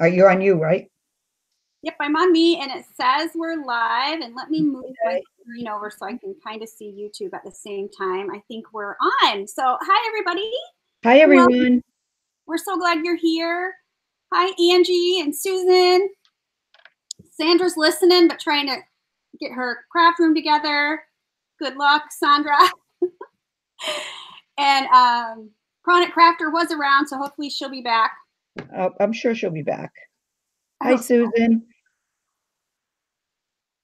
Are you on you, right? Yep, I'm on me, and it says we're live. And let me move my screen over so I can kind of see YouTube at the same time. I think we're on. So, hi, everybody. Hi, everyone. We're so glad you're here. Hi, Angie and Susan. Sandra's listening, but trying to get her craft room together. Good luck, Sandra. And Chronic Crafter was around, so hopefully she'll be back. I'm sure she'll be back. Hi, Susan.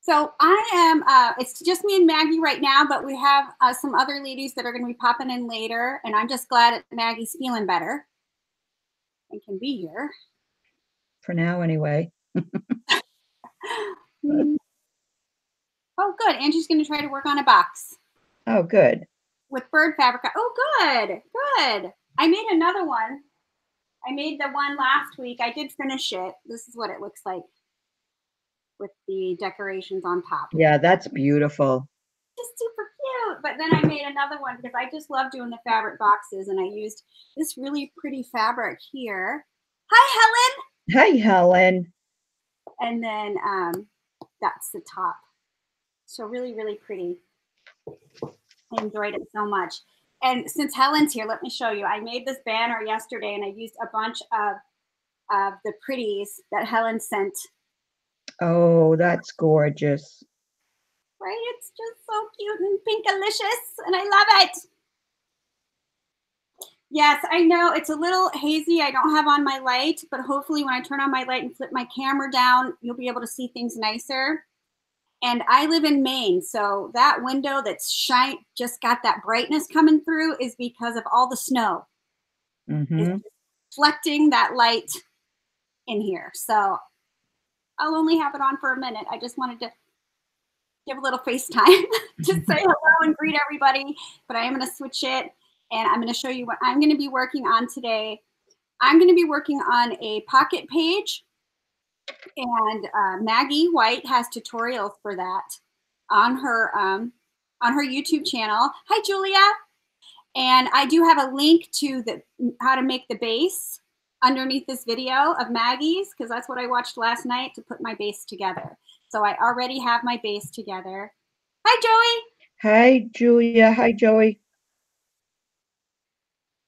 So I am, it's just me and Maggie right now, but we have some other ladies that are going to be popping in later. And I'm just glad that Maggie's feeling better and can be here. For now, anyway. Oh, good. Angie's going to try to work on a box. Oh, good. With bird fabric. Oh, good. Good. I made another one. I made the one last week. I did finish it. This is what it looks like with the decorations on top. Yeah, that's beautiful. Just super cute. But then I made another one because I just love doing the fabric boxes, and I used this really pretty fabric here. Hi, Helen. Hi, Helen. And then that's the top. So really, really pretty. I enjoyed it so much. And since Helen's here, let me show you. I made this banner yesterday, and I used a bunch of the pretties that Helen sent. Oh, that's gorgeous. Right? It's just so cute and pinkalicious, and I love it. Yes, I know it's a little hazy. I don't have on my light, but hopefully when I turn on my light and flip my camera down, you'll be able to see things nicer. And I live in Maine, so that window that's just got that brightness coming through is because of all the snow. It's reflecting that light in here. So I'll only have it on for a minute. I just wanted to give a little FaceTime to say hello and greet everybody, but I am going to switch it, and I'm going to show you what I'm going to be working on today. I'm going to be working on a pocket page, and Maggie White has tutorials for that on her YouTube channel. Hi, Julia. And I do have a link to how to make the base underneath this video of Maggie's, because that's what I watched last night to put my base together. So I already have my base together. Hi, Joey. Hi, Julia. Hi, Joey.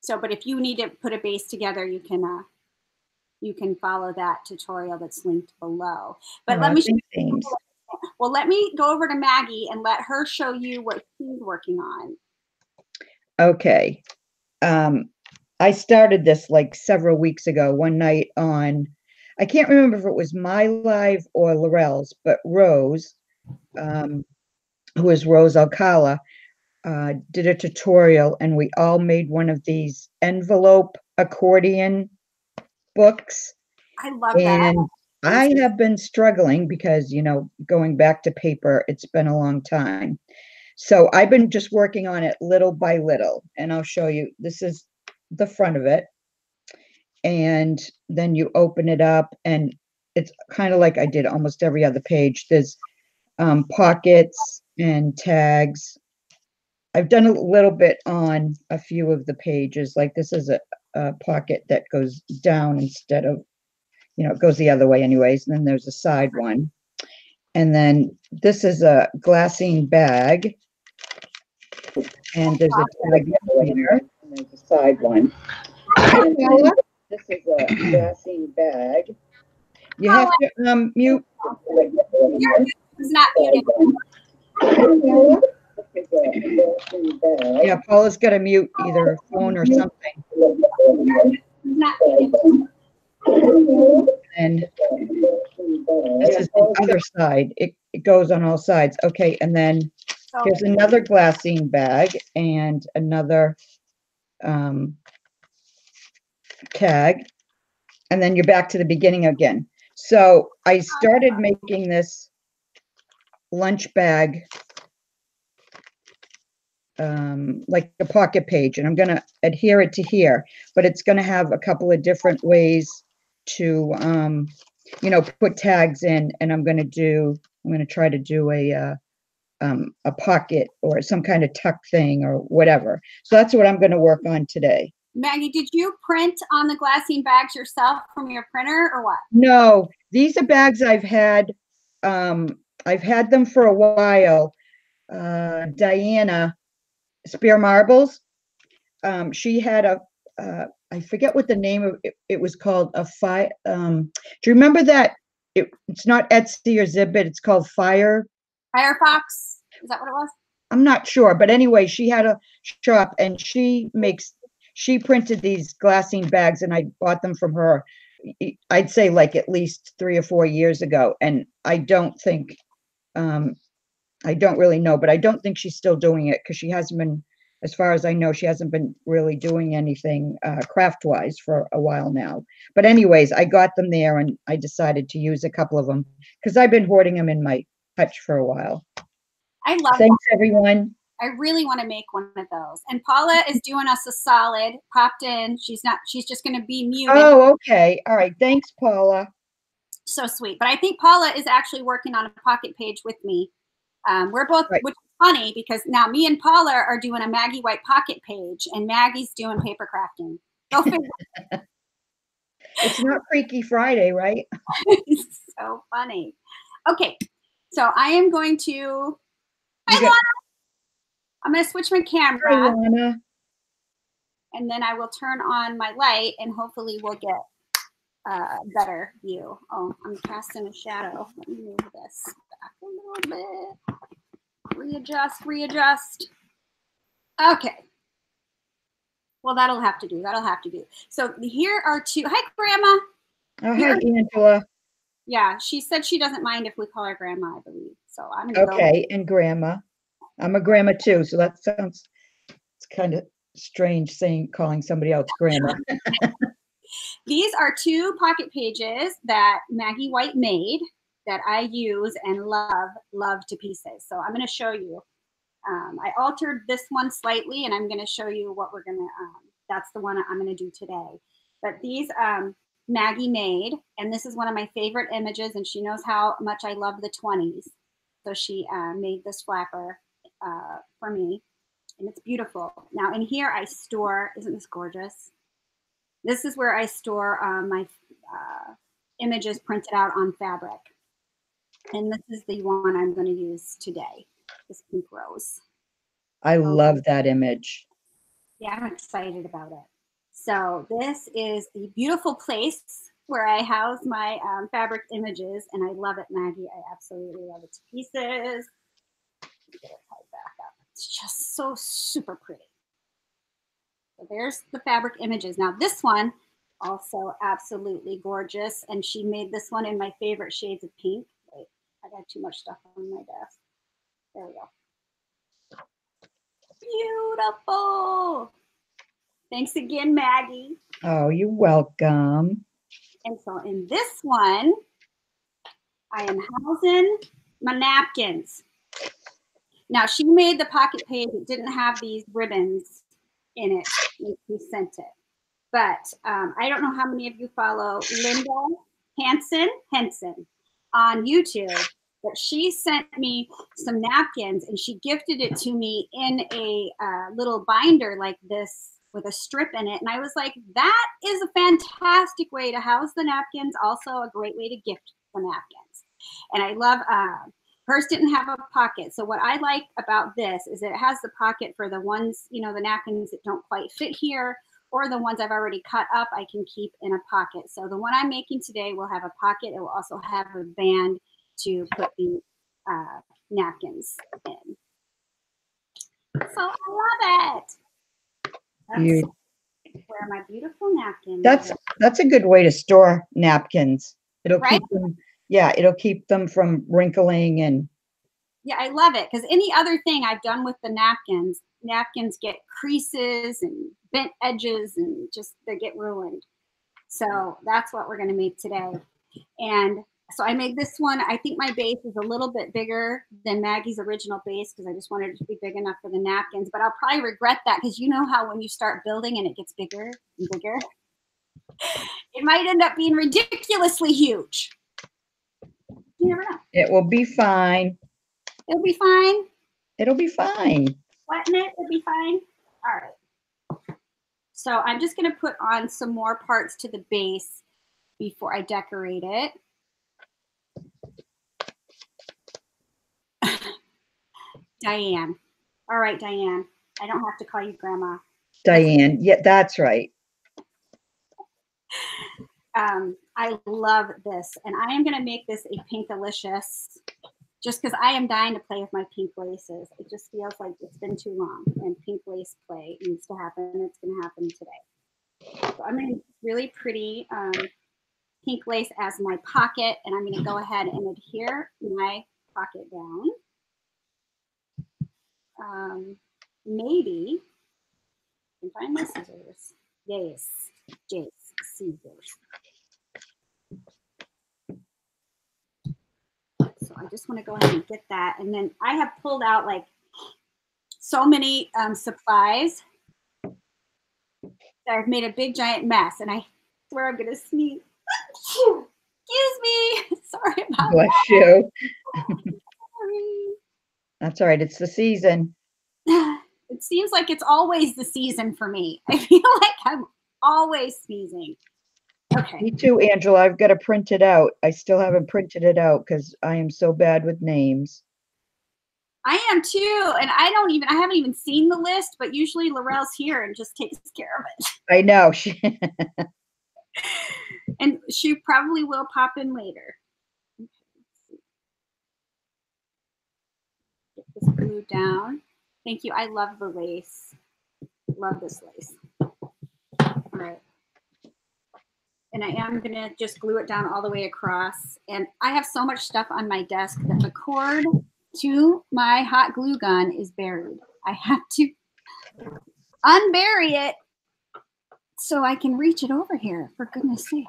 So, but if you need to put a base together, you can follow that tutorial that's linked below. But let me show you. Well, let me go over to Maggie and let her show you what she's working on. Okay. I started this like several weeks ago, one night on, I can't remember if it was my live or Lorelle's, but Rose, who is Rose Alcala, did a tutorial, and we all made one of these envelope accordion books. I love that. And I have been struggling because, you know, going back to paper, it's been a long time. So I've been just working on it little by little, and I'll show you. This is the front of it. And then you open it up, and it's kind of like I did almost every other page. There's pockets and tags. I've done a little bit on a few of the pages. Like this is a pocket that goes down instead of, you know, it goes the other way anyways. And then there's a side one. And then this is a glassine bag. And there's a tag here, and there's a side one. And this is a glassine bag. You have to mute. It's not muted. Yeah, Paula's got to mute either her phone or something. And this is the other side. It goes on all sides. Okay, and then here's another glassine bag and another tag. And then you're back to the beginning again. So I started making this lunch bag like a pocket page, and I'm going to adhere it to here, but it's going to have a couple of different ways to, you know, put tags in, and I'm going to try to do a pocket or some kind of tuck thing or whatever. So that's what I'm going to work on today. Maggie, did you print on the glassine bags yourself from your printer or what? No, these are bags I've had them for a while. Diana Spear Marbles. She had I forget what the name of it was called, a fire. Do you remember that? It's not Etsy or Zibbit, it's called Fire. Firefox? Is that what it was? I'm not sure, but anyway, she had a shop and she printed these glassine bags and I bought them from her. I'd say like at least 3 or 4 years ago. And I don't really know, but I don't think she's still doing it because she hasn't been, as far as I know, she hasn't been really doing anything craft wise for a while now. But anyways, I got them there and I decided to use a couple of them because I've been hoarding them in my hutch for a while. I love Thanks, that. everyone. I really want to make one of those. And Paula is doing us a solid, popped in. She's just going to be muted. Oh, okay. All right. Thanks, Paula. So sweet. But I think Paula is actually working on a pocket page with me. We're both, right. Which is funny because now me and Paula are doing a Maggie White pocket page and Maggie's doing paper crafting. Go figure. It's not Freaky Friday, right? It's so funny. Okay. So I am going to, I'm going to switch my camera. Hi, Lana. And then I will turn on my light and hopefully we'll get a better view. Oh, I'm casting a shadow. Let me move this back a little bit. Readjust. Okay. Well, that'll have to do. So here are two. Hi, Grandma. Oh, hi, Angela. Yeah, she said she doesn't mind if we call her Grandma, I believe. So I'm going to go. And Grandma. I'm a grandma too, so that sounds, it's kind of strange calling somebody else Grandma. These are two pocket pages that Maggie White made that I use and love to pieces. So I'm going to show you. I altered this one slightly, and I'm going to show you what we're going to, that's the one I'm going to do today. But these Maggie made, and this is one of my favorite images, and she knows how much I love the 20s. So she made this flapper for me, and it's beautiful. Now in here I store, isn't this gorgeous? This is where I store my images printed out on fabric. And this is the one I'm going to use today, this pink rose. I love that image. Yeah, I'm excited about it. So this is the beautiful place where I house my fabric images, and I love it, Maggie. I absolutely love it to pieces. Get it tied back up. It's just so super pretty. So there's the fabric images. Now this one, also absolutely gorgeous, and she made this one in my favorite shades of pink. Wait, I got too much stuff on my desk. There we go. Beautiful. Thanks again, Maggie. Oh, you're welcome. And so in this one, I am housing my napkins. Now she made the pocket page. It didn't have these ribbons in it when she sent it. But I don't know how many of you follow Linda Henson on YouTube, but she sent me some napkins and she gifted it to me in a little binder like this with a strip in it. And I was like, that is a fantastic way to house the napkins. Also a great way to gift the napkins. And I love, hers didn't have a pocket. So what I like about this is it has the pocket for the ones, you know, the napkins that don't quite fit here, or the ones I've already cut up, I can keep in a pocket. So the one I'm making today will have a pocket. It will also have a band to put the napkins in. So I love it. Where my beautiful napkins. That's a good way to store napkins. It'll right? keep them, yeah, it'll keep them from wrinkling and. Yeah, I love it because any other thing I've done with the napkins get creases and bent edges and just they get ruined. So that's what we're going to make today. And so I made this one. I think my base is a little bit bigger than Maggie's original base because I just wanted it to be big enough for the napkins. But I'll probably regret that because you know how when you start building and it gets bigger and bigger, it might end up being ridiculously huge. You never know. It will be fine. It'll be fine. It'll be fine. Flatten it. It'll be fine. All right. So I'm just going to put on some more parts to the base before I decorate it. Diane. All right, Diane. I don't have to call you Grandma. Diane. Yeah, that's right. I love this. And I am going to make this a Pinkalicious just because I am dying to play with my pink laces. It just feels like it's been too long. And pink lace play needs to happen. It's going to happen today. So I'm going to really pretty pink lace as my pocket. And I'm going to go ahead and adhere my pocket down. Maybe I can find my scissors. Yes, Jace, scissors. So I just want to go ahead and get that. And then I have pulled out like so many supplies that I've made a big giant mess. And I swear I'm going to sneeze. Excuse me. Sorry about Bless that. you. Sorry. That's all right. It's the season. It seems like it's always the season for me. I feel like I'm always sneezing. Okay. Me too, Angela. I've got to print it out. I still haven't printed it out because I am so bad with names. I am too. And I haven't even seen the list, but usually Lorelle's here and just takes care of it. I know. And she probably will pop in later. Okay, let's see. Get this glued down. Thank you. I love the lace. Love this lace. All right. And I am going to just glue it down all the way across. And I have so much stuff on my desk that the cord to my hot glue gun is buried. I have to unbury it so I can reach it over here, for goodness sake.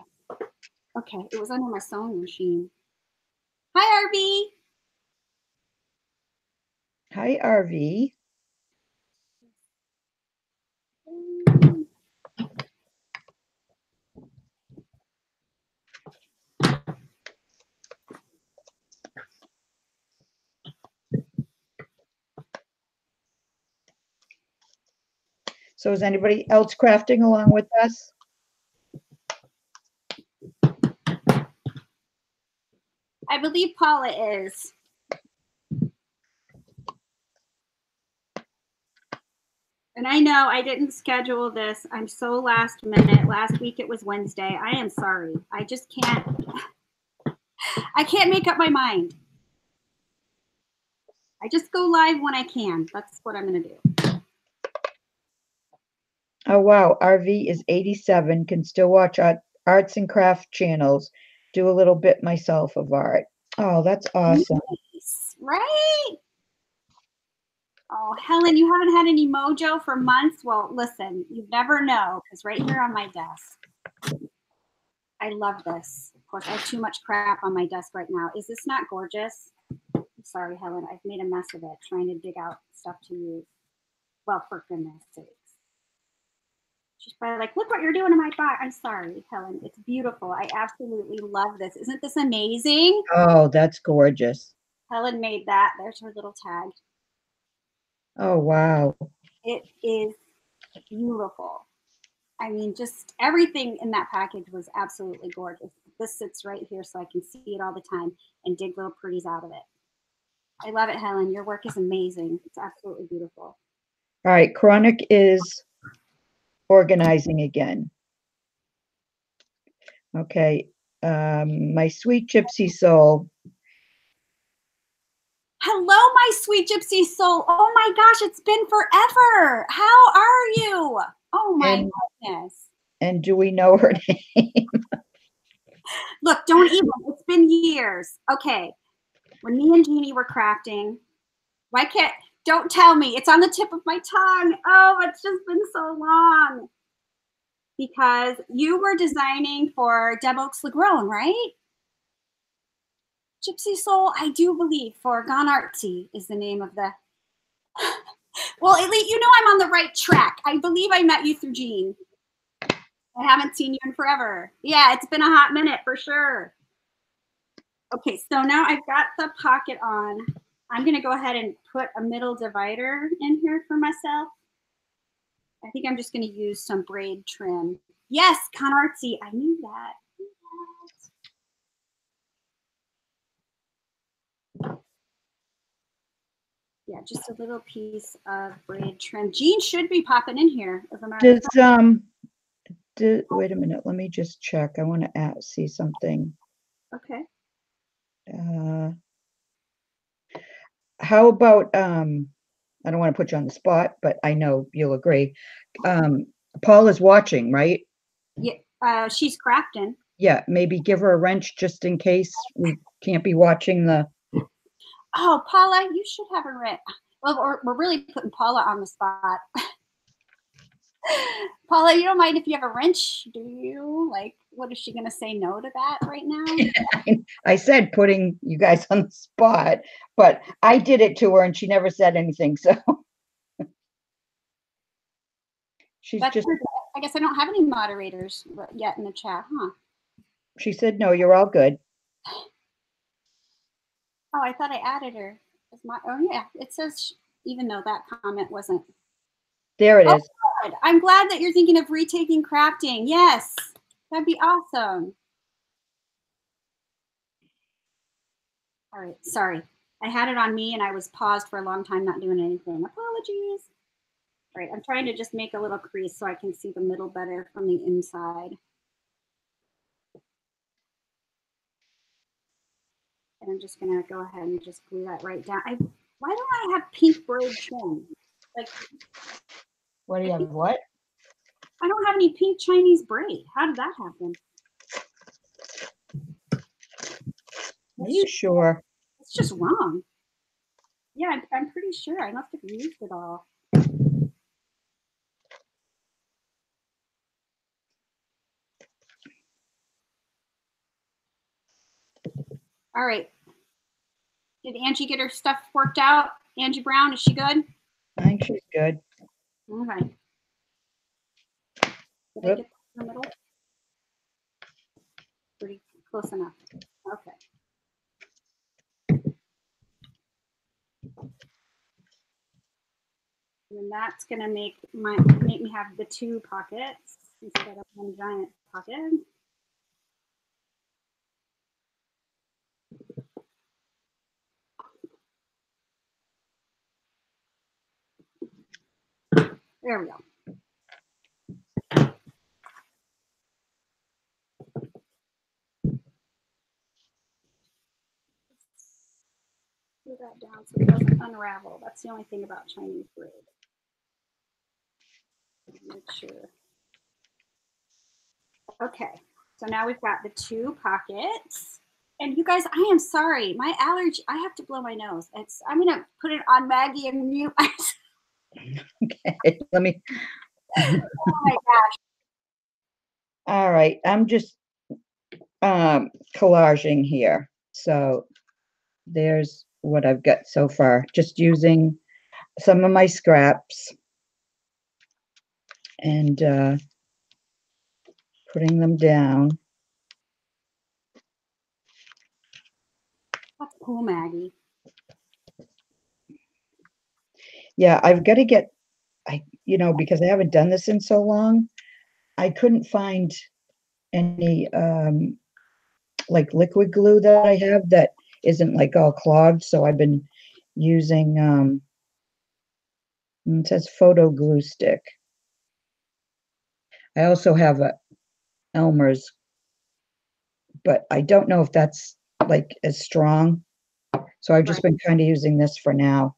Okay, it was under my sewing machine. Hi, RV. Hi, RV. So is anybody else crafting along with us? I believe Paula is. And I know I didn't schedule this. I'm so last minute. Last week it was Wednesday. I am sorry. I just can't. I can't make up my mind. I just go live when I can. That's what I'm going to do. Oh, wow. RV is 87, can still watch arts and craft channels. Do a little bit myself of art. Oh, that's awesome. Nice, right? Oh, Helen, you haven't had any mojo for months? Well, listen, you never know, because right here on my desk, I love this. Of course, I have too much crap on my desk right now. Is this not gorgeous? I'm sorry, Helen. I've made a mess of it trying to dig out stuff to use. Well, for goodness sakes. She's probably like, look what you're doing in my box. I'm sorry, Helen. It's beautiful. I absolutely love this. Isn't this amazing? Oh, that's gorgeous. Helen made that. There's her little tag. Oh, wow. It is beautiful. I mean, just everything in that package was absolutely gorgeous. This sits right here so I can see it all the time and dig little pretties out of it. I love it, Helen. Your work is amazing. It's absolutely beautiful. All right, Chronic is organizing again. Okay, my sweet gypsy soul. Hello, my sweet gypsy soul. Oh my gosh, it's been forever. How are you? Oh my goodness. And do we know her name? Look, don't even. It's been years. Okay. When me and Jeannie were crafting, don't tell me. It's on the tip of my tongue. Oh, it's just been so long. Because you were designing for Deb Oaks LaGrone, right? Gypsy Soul, I do believe, for Gone Artsy is the name of the. Well, at least you know I'm on the right track. I believe I met you through Jean. I haven't seen you in forever. Yeah, it's been a hot minute for sure. Okay, so now I've got the pocket on. I'm going to go ahead and put a middle divider in here for myself. I think I'm just going to use some braid trim. Yes, Con Artsy. I knew that. Yeah, just a little piece of braid trim. Jean should be popping in here. As a matter of fact. Wait a minute, let me just check. I want to see something. Okay. How about I don't want to put you on the spot, but I know you'll agree. Paul is watching, right? Yeah, she's crafting. Yeah, maybe give her a wrench just in case we can't be watching the. Oh, Paula, you should have a wrench. Well, we're really putting Paula on the spot. Paula, you don't mind if you have a wrench, do you? Like, what is she going to say no to that right now? I said putting you guys on the spot, but I did it to her and she never said anything. So she's That's just. good. I guess I don't have any moderators yet in the chat, huh? She said, no, you're all good. Oh, I thought I added her. Oh, yeah. It says, even though that comment wasn't. There it is. Good. I'm glad that you're thinking of retaking crafting. Yes, that'd be awesome. All right, sorry. I had it on me and I was paused for a long time not doing anything. Apologies. All right, I'm trying to just make a little crease so I can see the middle better from the inside. And I'm just gonna go ahead and just glue that right down. Why don't I have pink braid trim? Like, what do you have? What? I don't have any pink Chinese braid. How did that happen? Are you sure? It's just wrong. Yeah, I'm pretty sure. I must have used it all. All right. Did Angie get her stuff worked out? Angie Brown, is she good? I think she's good. Okay. Did I get in the middle? Pretty close enough. Okay. And then that's gonna make me have the 2 pockets instead of 1 giant pocket. There we go. Put that down so it doesn't unravel. That's the only thing about Chinese braid. Make sure. Okay, so now we've got the 2 pockets. And you guys, I am sorry. My allergy, I have to blow my nose. I'm going to put it on Maggie and mute myself. Okay, let me. Oh my gosh. All right, I'm just collaging here. So there's what I've got so far. Just using some of my scraps and putting them down. That's cool, Maggie. Yeah, I've got to get, because I haven't done this in so long, I couldn't find any like liquid glue that I have that isn't like all clogged. So I've been using, it says photo glue stick. I also have a Elmer's, but I don't know if that's like as strong. So I've just been kind of using this for now.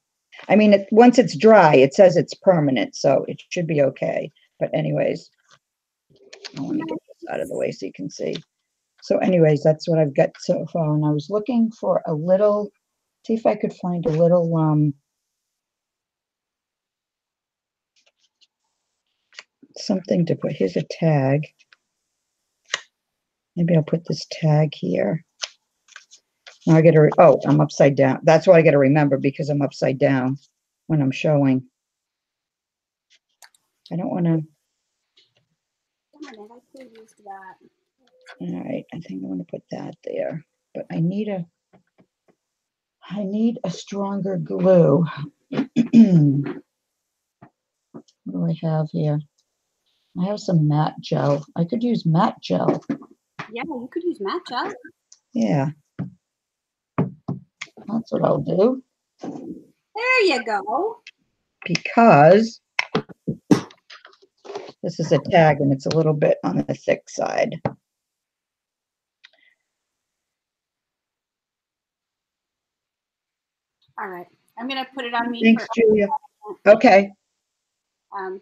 I mean, once it's dry, it says it's permanent, so it should be okay. But anyways, I want to get this out of the way so you can see. So anyways, that's what I've got so far. And I was looking for a little, see if I could find a little, something to put. Here's a tag. Maybe I'll put this tag here. Now I get to, oh, I'm upside down. That's what I got to remember because I'm upside down when I'm showing. I don't want to. All right, I think I want to put that there, but I need a stronger glue. Glue do I have here? I have some matte gel. I could use matte gel. Yeah, you could use matte gel. Yeah. That's what I'll do. There you go. Because this is a tag and it's a little bit on the thick side. All right. I'm going to put it on me. Thanks, Julia. Okay. I'm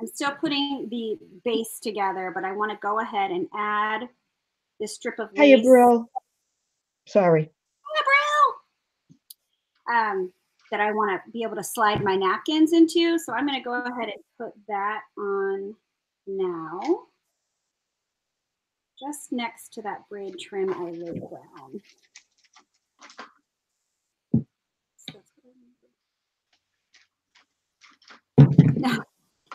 still putting the base together, but I want to go ahead and add this strip of lace. Hiya, Brill. Sorry. Hiya, Brill. That I want to be able to slide my napkins into. So I'm going to go ahead and put that on now. Just next to that braid trim I laid down. Now,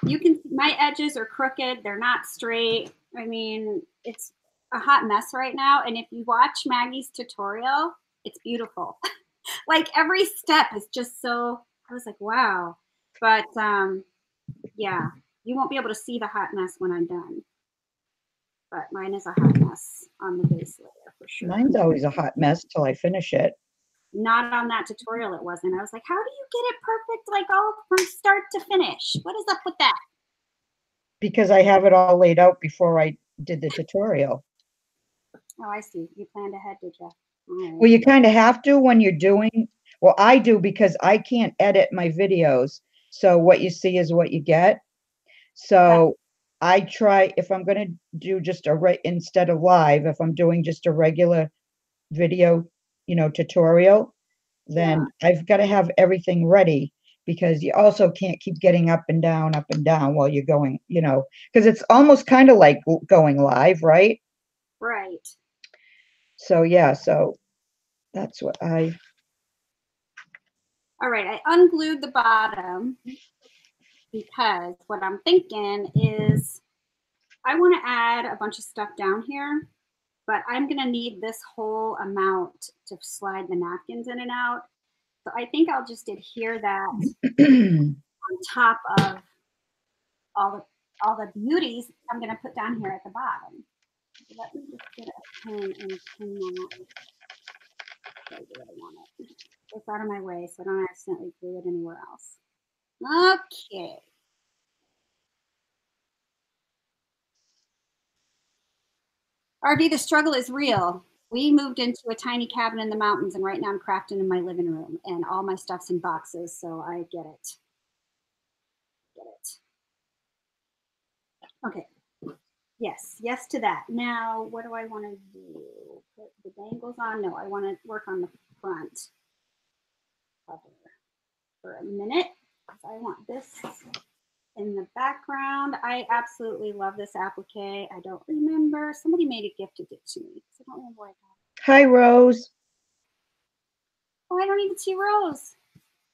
you can, my edges are crooked. They're not straight. I mean, it's a hot mess right now. And if you watch Maggie's tutorial, it's beautiful. Like every step is just so, I was like, wow. But yeah, you won't be able to see the hot mess when I'm done. But mine is a hot mess on the base layer for sure. Mine's always a hot mess till I finish it. Not on that tutorial, it wasn't. I was like, how do you get it perfect, like all from start to finish? What is up with that? Because I have it all laid out before I did the tutorial. Oh, I see. You planned ahead, did you? Right. Well, you kind of have to when you're doing, well, I do because I can't edit my videos. So what you see is what you get. So I try, if I'm going to do just instead of live, if I'm doing just a regular video, tutorial, then I've got to have everything ready, because you also can't keep getting up and down while you're going, because it's almost kind of like going live, right? Right. So yeah, so that's what all right, I unglued the bottom because what I'm thinking is I want to add a bunch of stuff down here, but I'm going to need this whole amount to slide the napkins in and out. So I think I'll just adhere that on top of all the beauties I'm going to put down here at the bottom. So let me just get a pen and pin that right where I want it. It's out of my way so I don't accidentally glue it anywhere else. Okay. RV, the struggle is real. We moved into a tiny cabin in the mountains, and right now I'm crafting in my living room, and all my stuff's in boxes, so I get it. Okay. Yes to that. Now, what do I want to do? Put the bangles on? No, I want to work on the front cover for a minute because I want this in the background. I absolutely love this applique. I don't remember. Somebody made a gifted it to me. I don't remember where I got it. Hi, Rose. Oh, I don't even see Rose.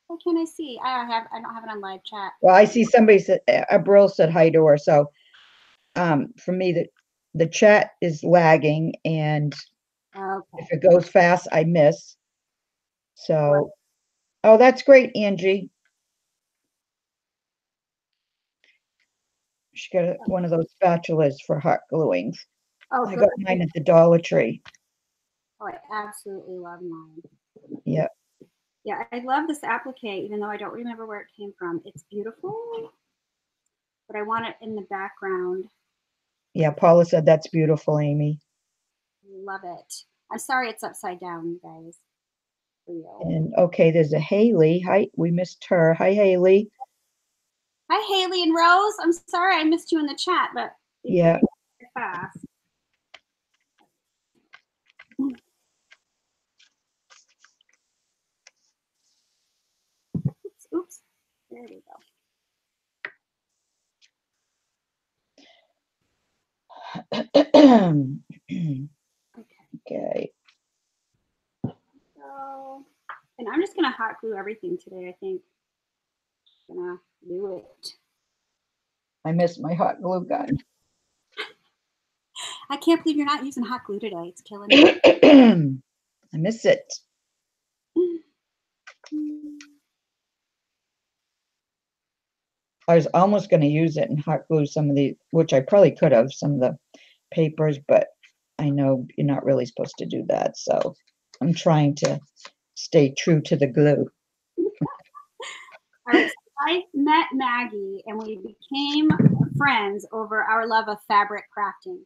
What can I see? I don't have it on live chat. Well, I see somebody said, Brill said hi to her. So for me, the chat is lagging, and if it goes fast, I miss. So, oh, that's great, Angie. She got one of those spatulas for hot gluing. Oh, I got mine at the Dollar Tree. Oh, I absolutely love mine. Yeah. Yeah, I love this applique, even though I don't remember where it came from. It's beautiful, but I want it in the background. Yeah, Paula said that's beautiful, Amy. Love it. I'm sorry it's upside down, you guys. For you. And okay, there's a Haley. Hi, we missed her. Hi, Haley. Hi, Haley and Rose. I'm sorry I missed you in the chat, but yeah, fast. Oops. There we go. Okay. So, and I'm just gonna hot glue everything today. I think. I'm gonna do it. I missed my hot glue gun. I can't believe you're not using hot glue today. It's killing me. I miss it. I was almost going to use it and hot glue some of the, which I probably could have, some of the papers, but I know you're not really supposed to do that. So I'm trying to stay true to the glue. All right, so I met Maggie and we became friends over our love of fabric crafting.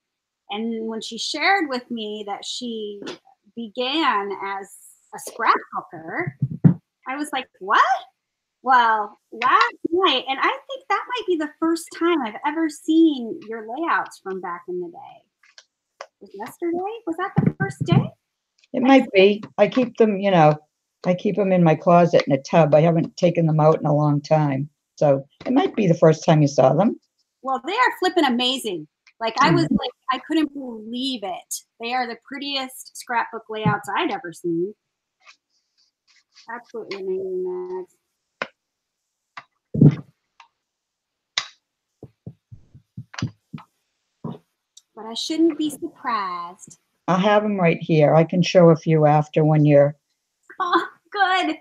And when she shared with me that she began as a scrapbooker, I was like, what? Well, last night, and I think that might be the first time I've ever seen your layouts from back in the day. Was yesterday? Was that the first day? It might be. I keep them, I keep them in my closet in a tub. I haven't taken them out in a long time. So it might be the first time you saw them. Well, they are flipping amazing. Like I was like, I couldn't believe it. They are the prettiest scrapbook layouts I'd ever seen. Absolutely amazing, Max. But I shouldn't be surprised. I'll have them right here. I can show a few after when you're. Oh, good.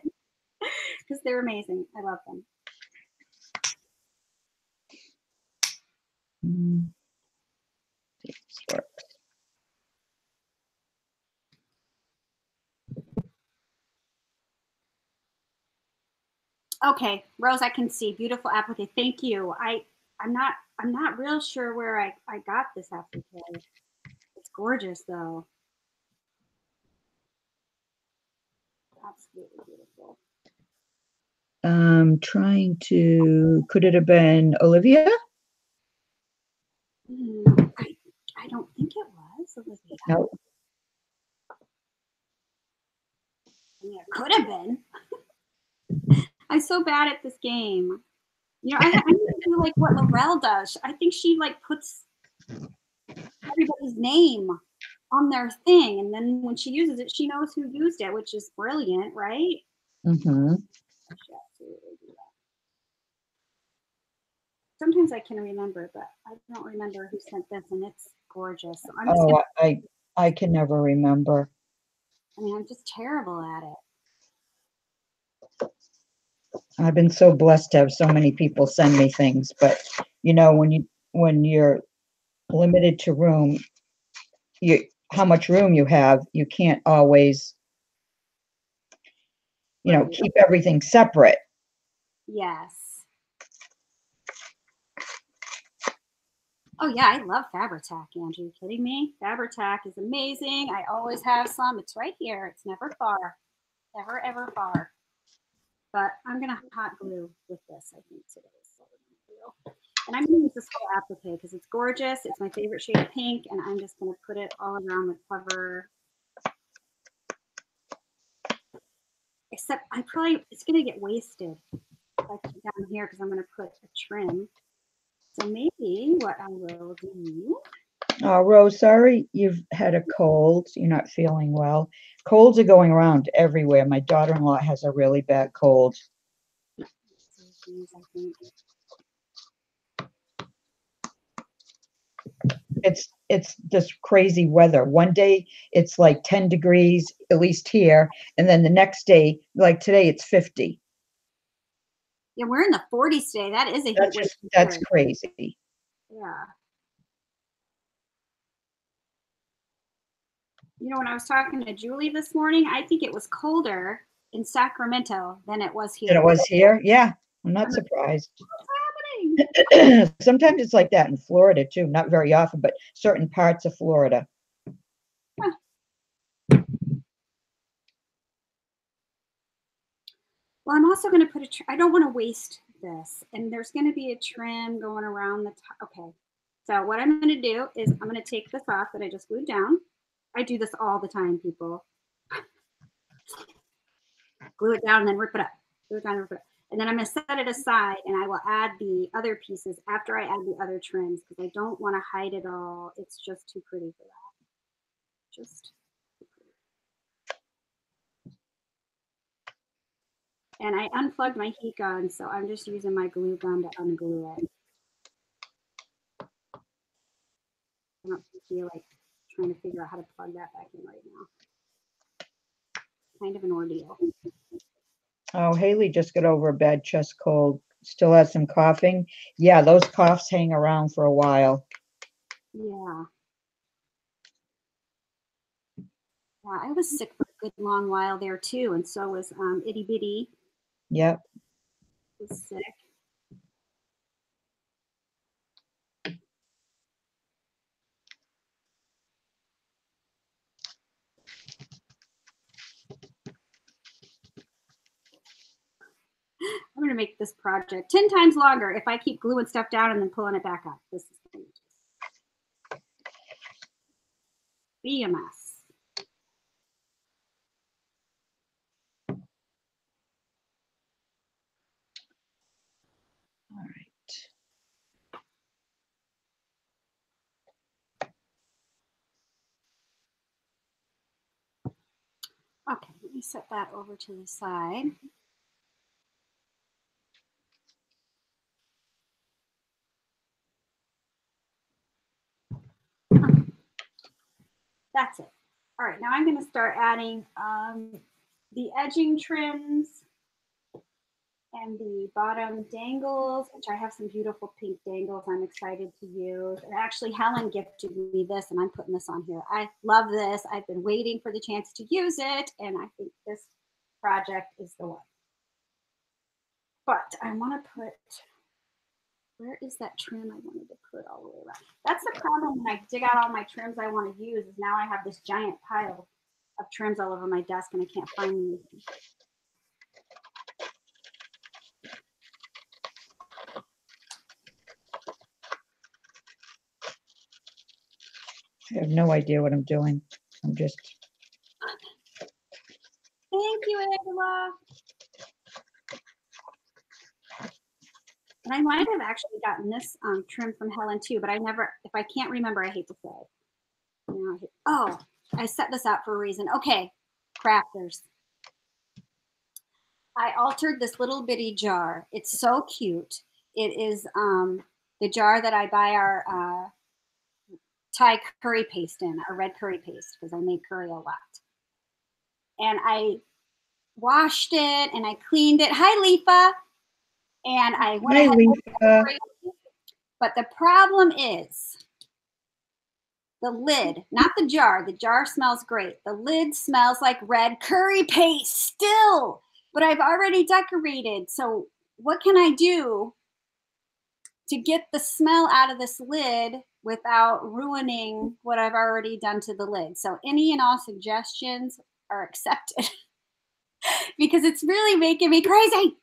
Because they're amazing. I love them. Okay, Rose, I can see. Beautiful applique. Thank you. I'm not real sure where I got this applique. It's gorgeous though. Absolutely beautiful. Trying to, could it have been Olivia? I don't think it was Olivia. No. Yeah, it could have been. I'm so bad at this game. You know, I need to do like what Lorelle does. I think she like puts everybody's name on their thing, and then when she uses it, she knows who used it, which is brilliant, right? Mm-hmm. Sometimes I can remember, but I don't remember who sent this, and it's gorgeous. So I'm just I can never remember. I mean, I'm just terrible at it. I've been so blessed to have so many people send me things, but when you're limited to room, how much room you have, you can't always, keep everything separate. Yes. Oh yeah, I love Fabri-Tac, Angie. Are you kidding me? Fabri-Tac is amazing. I always have some. It's right here. It's never far. Never, ever far. But I'm going to hot glue with this, I think, today. So and I'm going to use this whole applique because it's gorgeous. It's my favorite shade of pink, and I'm just going to put it all around the cover. Except it's going to get wasted like down here because I'm going to put a trim. So maybe what I will do. Oh, Rose, sorry you've had a cold. You're not feeling well. Colds are going around everywhere. My daughter-in-law has a really bad cold. It's this crazy weather. One day it's like 10 degrees, at least here, and then the next day, like today, it's 50. Yeah, we're in the 40s today. That is a heat wave. That's crazy. Yeah. You know, when I was talking to Julie this morning, I think it was colder in Sacramento than it was here. Than it was here? Yeah, I'm not surprised. What's happening? Sometimes it's like that in Florida too. Not very often, but certain parts of Florida. Huh. Well, I'm also going to put I don't want to waste this. And there's going to be a trim going around the top. Okay. So what I'm going to do is I'm going to take this off that I just glued down. I do this all the time, people. Glue it down and then rip it up. Glue it down and rip it up. And then I'm going to set it aside, and I will add the other pieces after I add the other trims because I don't want to hide it all. It's just too pretty for that. Just too pretty. And I unplugged my heat gun, so I'm just using my glue gun to unglue it. I don't feel like trying to figure out how to plug that back in right now. Kind of an ordeal. Oh, Haley just got over a bad chest cold, Still has some coughing. Yeah, those coughs hang around for a while. Yeah. Yeah, I was sick for a good long while there too, and so was Itty Bitty. Yep. Was sick. I'm gonna make this project 10 times longer if I keep gluing stuff down and then pulling it back up. This is going to be a mess. All right. Okay, let me set that over to the side. That's it. All right, now I'm going to start adding the edging trims and the bottom dangles, which I have some beautiful pink dangles I'm excited to use. And actually, Helen gifted me this, and I'm putting this on here. I love this. I've been waiting for the chance to use it, and I think this project is the one. But I want to put, where is that trim I wanted to put all the way around? That's the problem when I dig out all my trims I want to use, is now I have this giant pile of trims all over my desk and I can't find anything. I have no idea what I'm doing. I'm just. Thank you, Angela. And I might have actually gotten this trim from Helen too, but I never, if I can't remember, I hate to say. Oh, I set this out for a reason. Okay, crafters. I altered this little bitty jar. It's so cute. It is the jar that I buy our Thai curry paste in, our red curry paste, because I make curry a lot. And I washed it and I cleaned it. Hi, Lifa. And I went ahead and crazy. But the problem is the lid, not the jar. The jar smells great. The lid smells like red curry paste still, but I've already decorated. So what can I do to get the smell out of this lid without ruining what I've already done to the lid? So any and all suggestions are accepted because it's really making me crazy.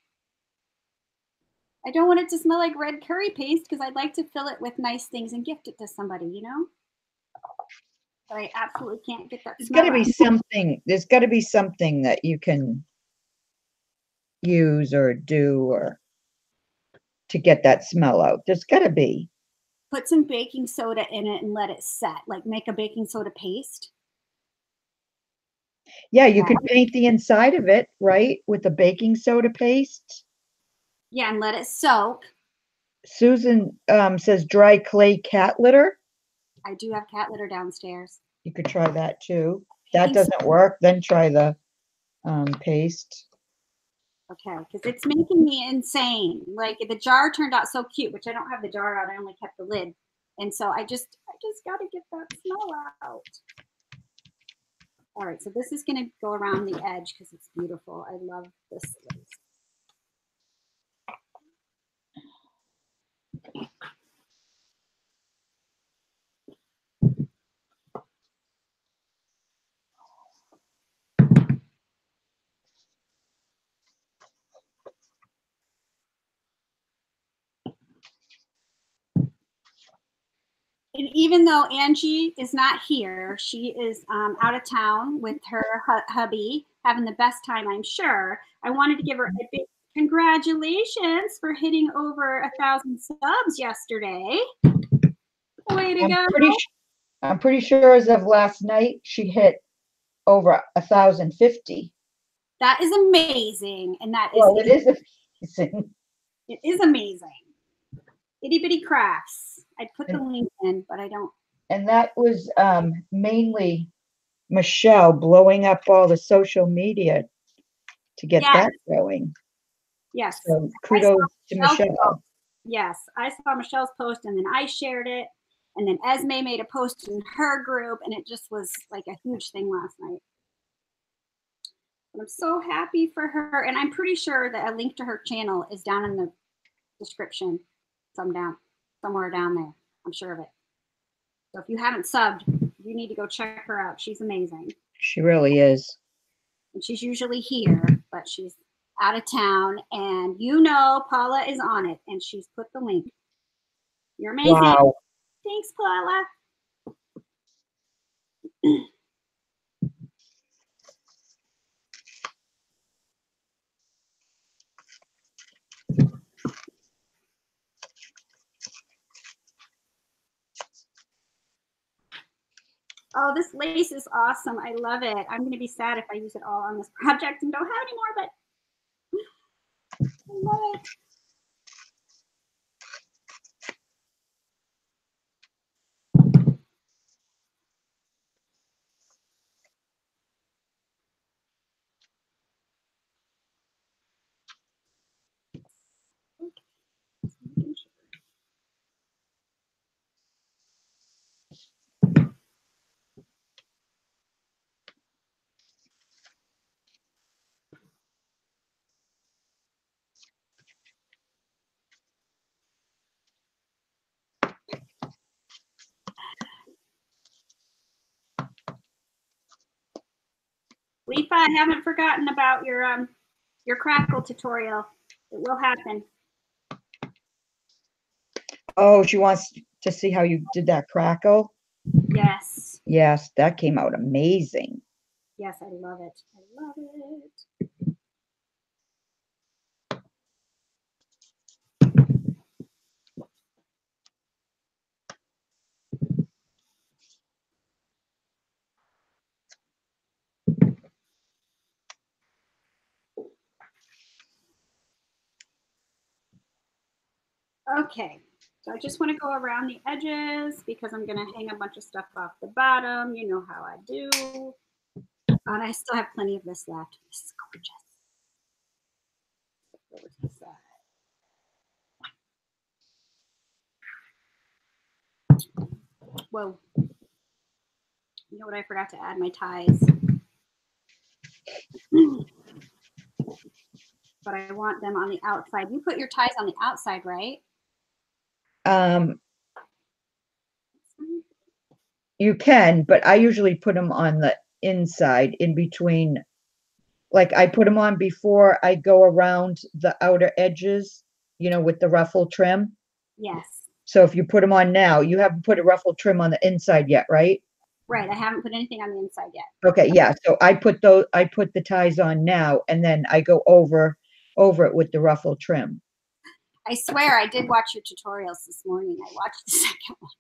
I don't want it to smell like red curry paste because I'd like to fill it with nice things and gift it to somebody, you know? But I absolutely can't get that. There's got to be something. There's got to be something that you can use or do or to get that smell out. There's got to be. Put some baking soda in it and let it set. Like make a baking soda paste. Yeah, you could paint the inside of it, right, with the baking soda paste. Yeah, and let it soak. Susan says dry clay cat litter. I do have cat litter downstairs. You could try that too. That doesn't work, then try the paste. Okay, because it's making me insane. Like the jar turned out so cute, which I don't have the jar out. I only kept the lid. And so I just got to get that smell out. All right, so this is going to go around the edge because it's beautiful. I love this lace. And even though Angie is not here, she is out of town with her hubby, having the best time, I'm sure. I wanted to give her a big congratulations for hitting over 1,000 subs yesterday. Way to go. I'm pretty sure as of last night, she hit over 1,050. That is amazing. And that is. Well, it is amazing. It is amazing. Itty Bitty Crafts. I'd put the link in, but I don't. And that was mainly Michelle blowing up all the social media to get that going. Yes. So kudos to Michelle. Yes, I saw Michelle's post and then I shared it. And then Esme made a post in her group and it just was like a huge thing last night. But I'm so happy for her. And I'm pretty sure that a link to her channel is down in the description. Somewhere down there. I'm sure of it. So if you haven't subbed, you need to go check her out. She's amazing. She really is. And she's usually here, but she's out of town. And Paula is on it and she's put the link. You're amazing. Wow. Thanks, Paula. Oh, this lace is awesome. I love it. I'm going to be sad if I use it all on this project and don't have any more, but I love it. Leafa, I haven't forgotten about your crackle tutorial. It will happen. Oh, she wants to see how you did that crackle? Yes. Yes, that came out amazing. Yes, I love it. I love it. Okay, so I just want to go around the edges because I'm going to hang a bunch of stuff off the bottom. You know how I do. And I still have plenty of this left. This is gorgeous. Over to the side. Whoa. You know what? I forgot to add my ties. But I want them on the outside. You put your ties on the outside, right? You can, but I usually put them on the inside in between. Like I put them on before I go around the outer edges, with the ruffle trim. Yes. So if you put them on now, you haven't put a ruffle trim on the inside yet, right? Right. I haven't put anything on the inside yet. Okay, yeah. So I put the ties on now and then I go over it with the ruffle trim. I swear I did watch your tutorials this morning. I watched the second one.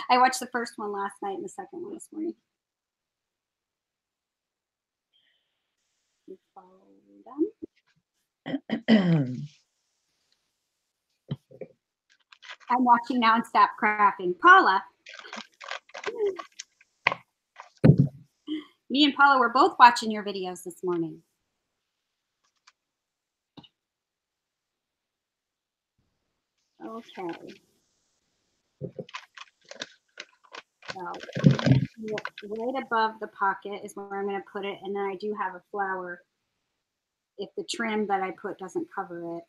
I watched the first one last night and the second one this morning. I'm watching now and stop crafting. Paula. Me and Paula were both watching your videos this morning. Okay. So right above the pocket is where I'm going to put it, and then I do have a flower. If the trim that I put doesn't cover it,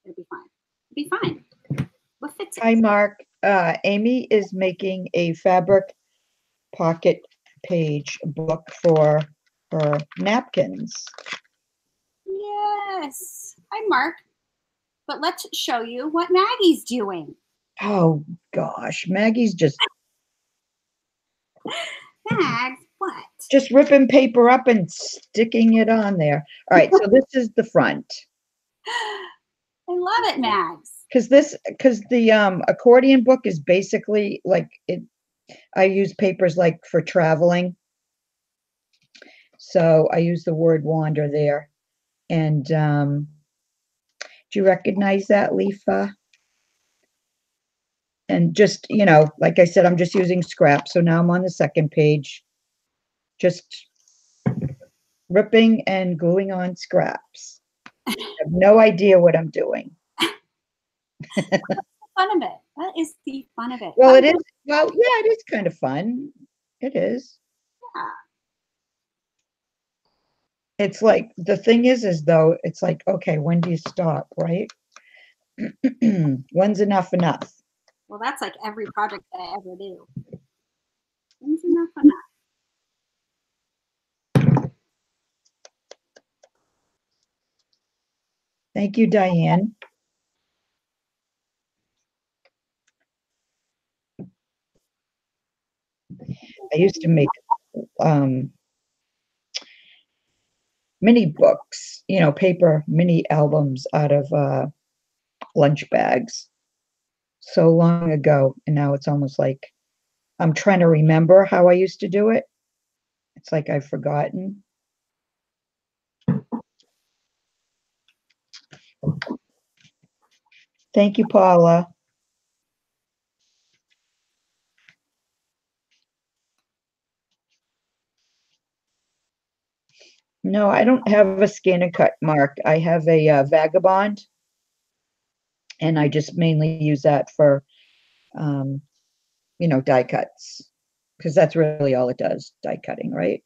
it'll be fine. It'll be fine. What fits it? Hi, Mark. Amy is making a fabric pocket page book for her napkins. Yes. Hi, Mark. But let's show you what Maggie's doing. Oh, gosh. Maggie's just... Mags, what? Just ripping paper up and sticking it on there. All right, so this is the front. I love it, Mags. Because the accordion book is basically like it. I use papers like for traveling. So I use the word wander there. And do you recognize that, Leafa? And just, like I said, I'm just using scraps. So now I'm on the second page. Just ripping and gluing on scraps. I have no idea what I'm doing. That's the fun of it. That is the fun of it. Well, it is. Well, yeah, it is kind of fun. It is. Yeah. It's like the thing is though, it's like, okay, when do you stop, right? When's enough enough? Well, that's like every project that I ever do. When's enough enough? Thank you, Diane. I used to make mini books, paper mini albums out of lunch bags so long ago. And now it's almost like I'm trying to remember how I used to do it. It's like I've forgotten. Thank you, Paula. No, I don't have a scan and cut mark. I have a Vagabond, and I just mainly use that for, um, die cuts, because that's really all it does, die cutting, right?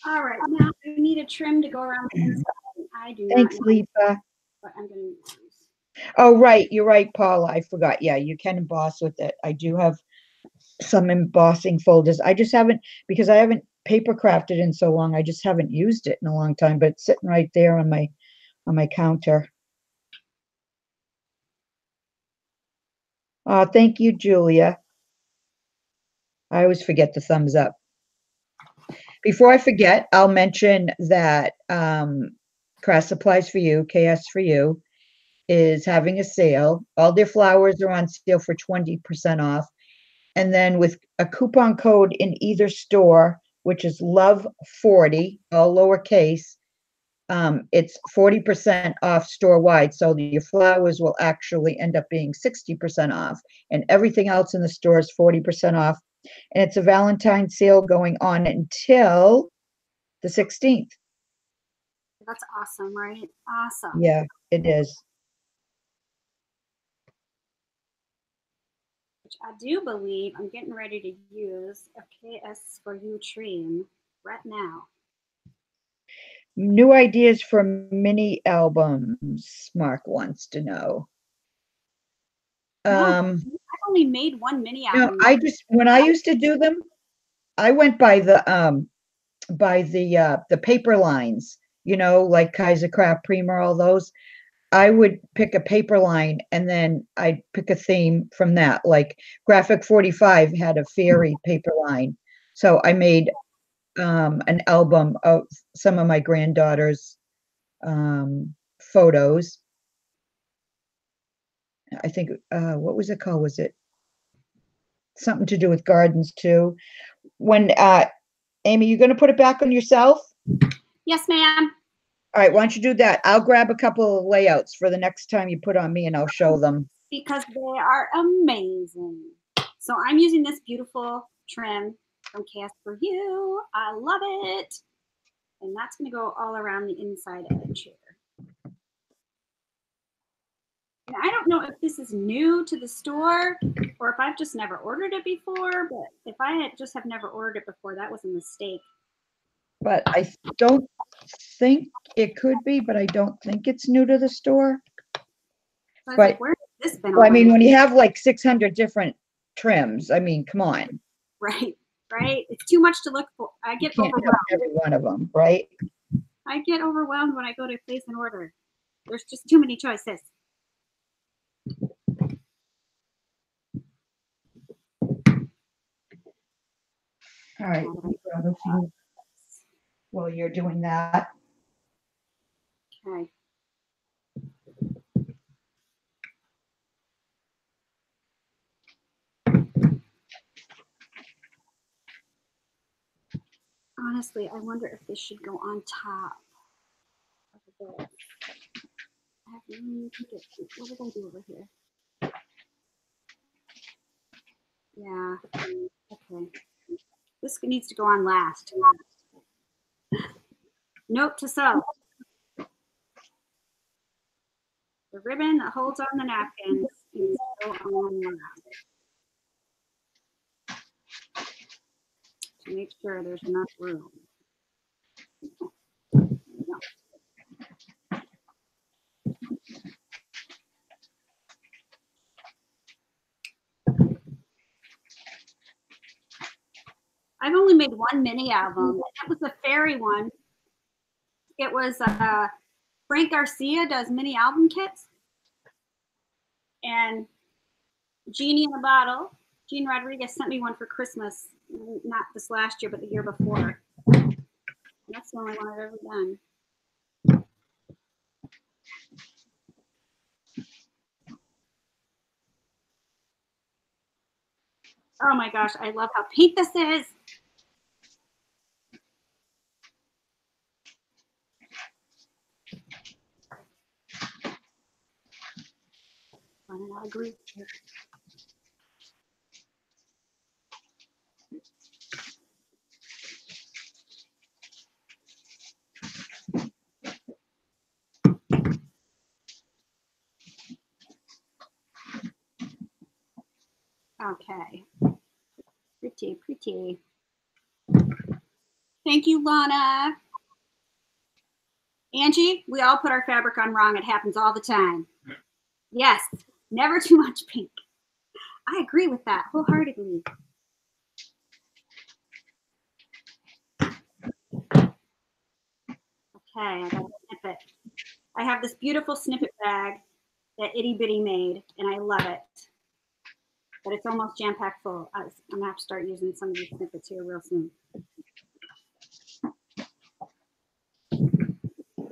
All right, now I need a trim to go around the inside. I do not Thanks, know Lisa. what I'm going to use. Oh, right. You're right, Paula. I forgot. Yeah, you can emboss with it. I do have some embossing folders. I just haven't, because I haven't paper crafted in so long. I just haven't used it in a long time, but it's sitting right there on my counter. Thank you, Julia. I always forget the thumbs up. Before I forget, I'll mention that Craft Supplies for You, KS for You, is having a sale. All their flowers are on sale for 20% off. And then with a coupon code in either store, which is love40, all lowercase, it's 40% off store wide. So your flowers will actually end up being 60% off, and everything else in the store is 40% off. And it's a Valentine's sale going on until the 16th. That's awesome, right? Awesome. Yeah, it is. Which I do believe I'm getting ready to use a KS for You trim right now. New ideas for mini albums, Mark wants to know. No, I've only made one mini No, album. when I used to do them, I went by the paper lines, like Kaiser Craft Prima, all those. I would pick a paper line and then I'd pick a theme from that. Like Graphic 45 had a fairy paper line. So I made an album of some of my granddaughter's photos. I think, what was it called? Was it something to do with gardens too? When, Amy, you going to put it back on yourself? Yes, ma'am. All right, why don't you do that? I'll grab a couple of layouts for the next time you put on me and I'll show them. Because they are amazing. So I'm using this beautiful trim from KS for You. I love it. And that's going to go all around the inside edge here. And I don't know if this is new to the store or if I've just never ordered it before, but if I had just have never ordered it before, that was a mistake. But I don't think it could be, but I don't think it's new to the store. So I was But like, where has this been? well, I mean, when you have like 600 different trims, I mean, come on. Right, right. It's too much to look for. I get You can't overwhelmed. have every one of them, right? I get overwhelmed when I go to place an order. There's just too many choices. All right, let me grab a few while you're doing that. Okay. Honestly, I wonder if this should go on top of this. What did I do over here? Yeah. Okay. This needs to go on last. Note to self. The ribbon that holds on the napkins needs to go on last. To make sure there's enough room. I've only made one mini album. That was a fairy one. It was Frank Garcia does mini album kits. And Jeannie in a Bottle, Jean Rodriguez sent me one for Christmas. Not this last year, but the year before. And that's the only one I've ever done. Oh my gosh, I love how pink this is. Running out of glue. Okay. Pretty, pretty. Thank you, Lana. Angie, we all put our fabric on wrong. It happens all the time. Yes, never too much pink. I agree with that wholeheartedly. Okay, I got a snippet. I have this beautiful snippet bag that Itty Bitty made, and I love it. But it's almost jam-packed full. I'm gonna have to start using some of these snippets here real soon.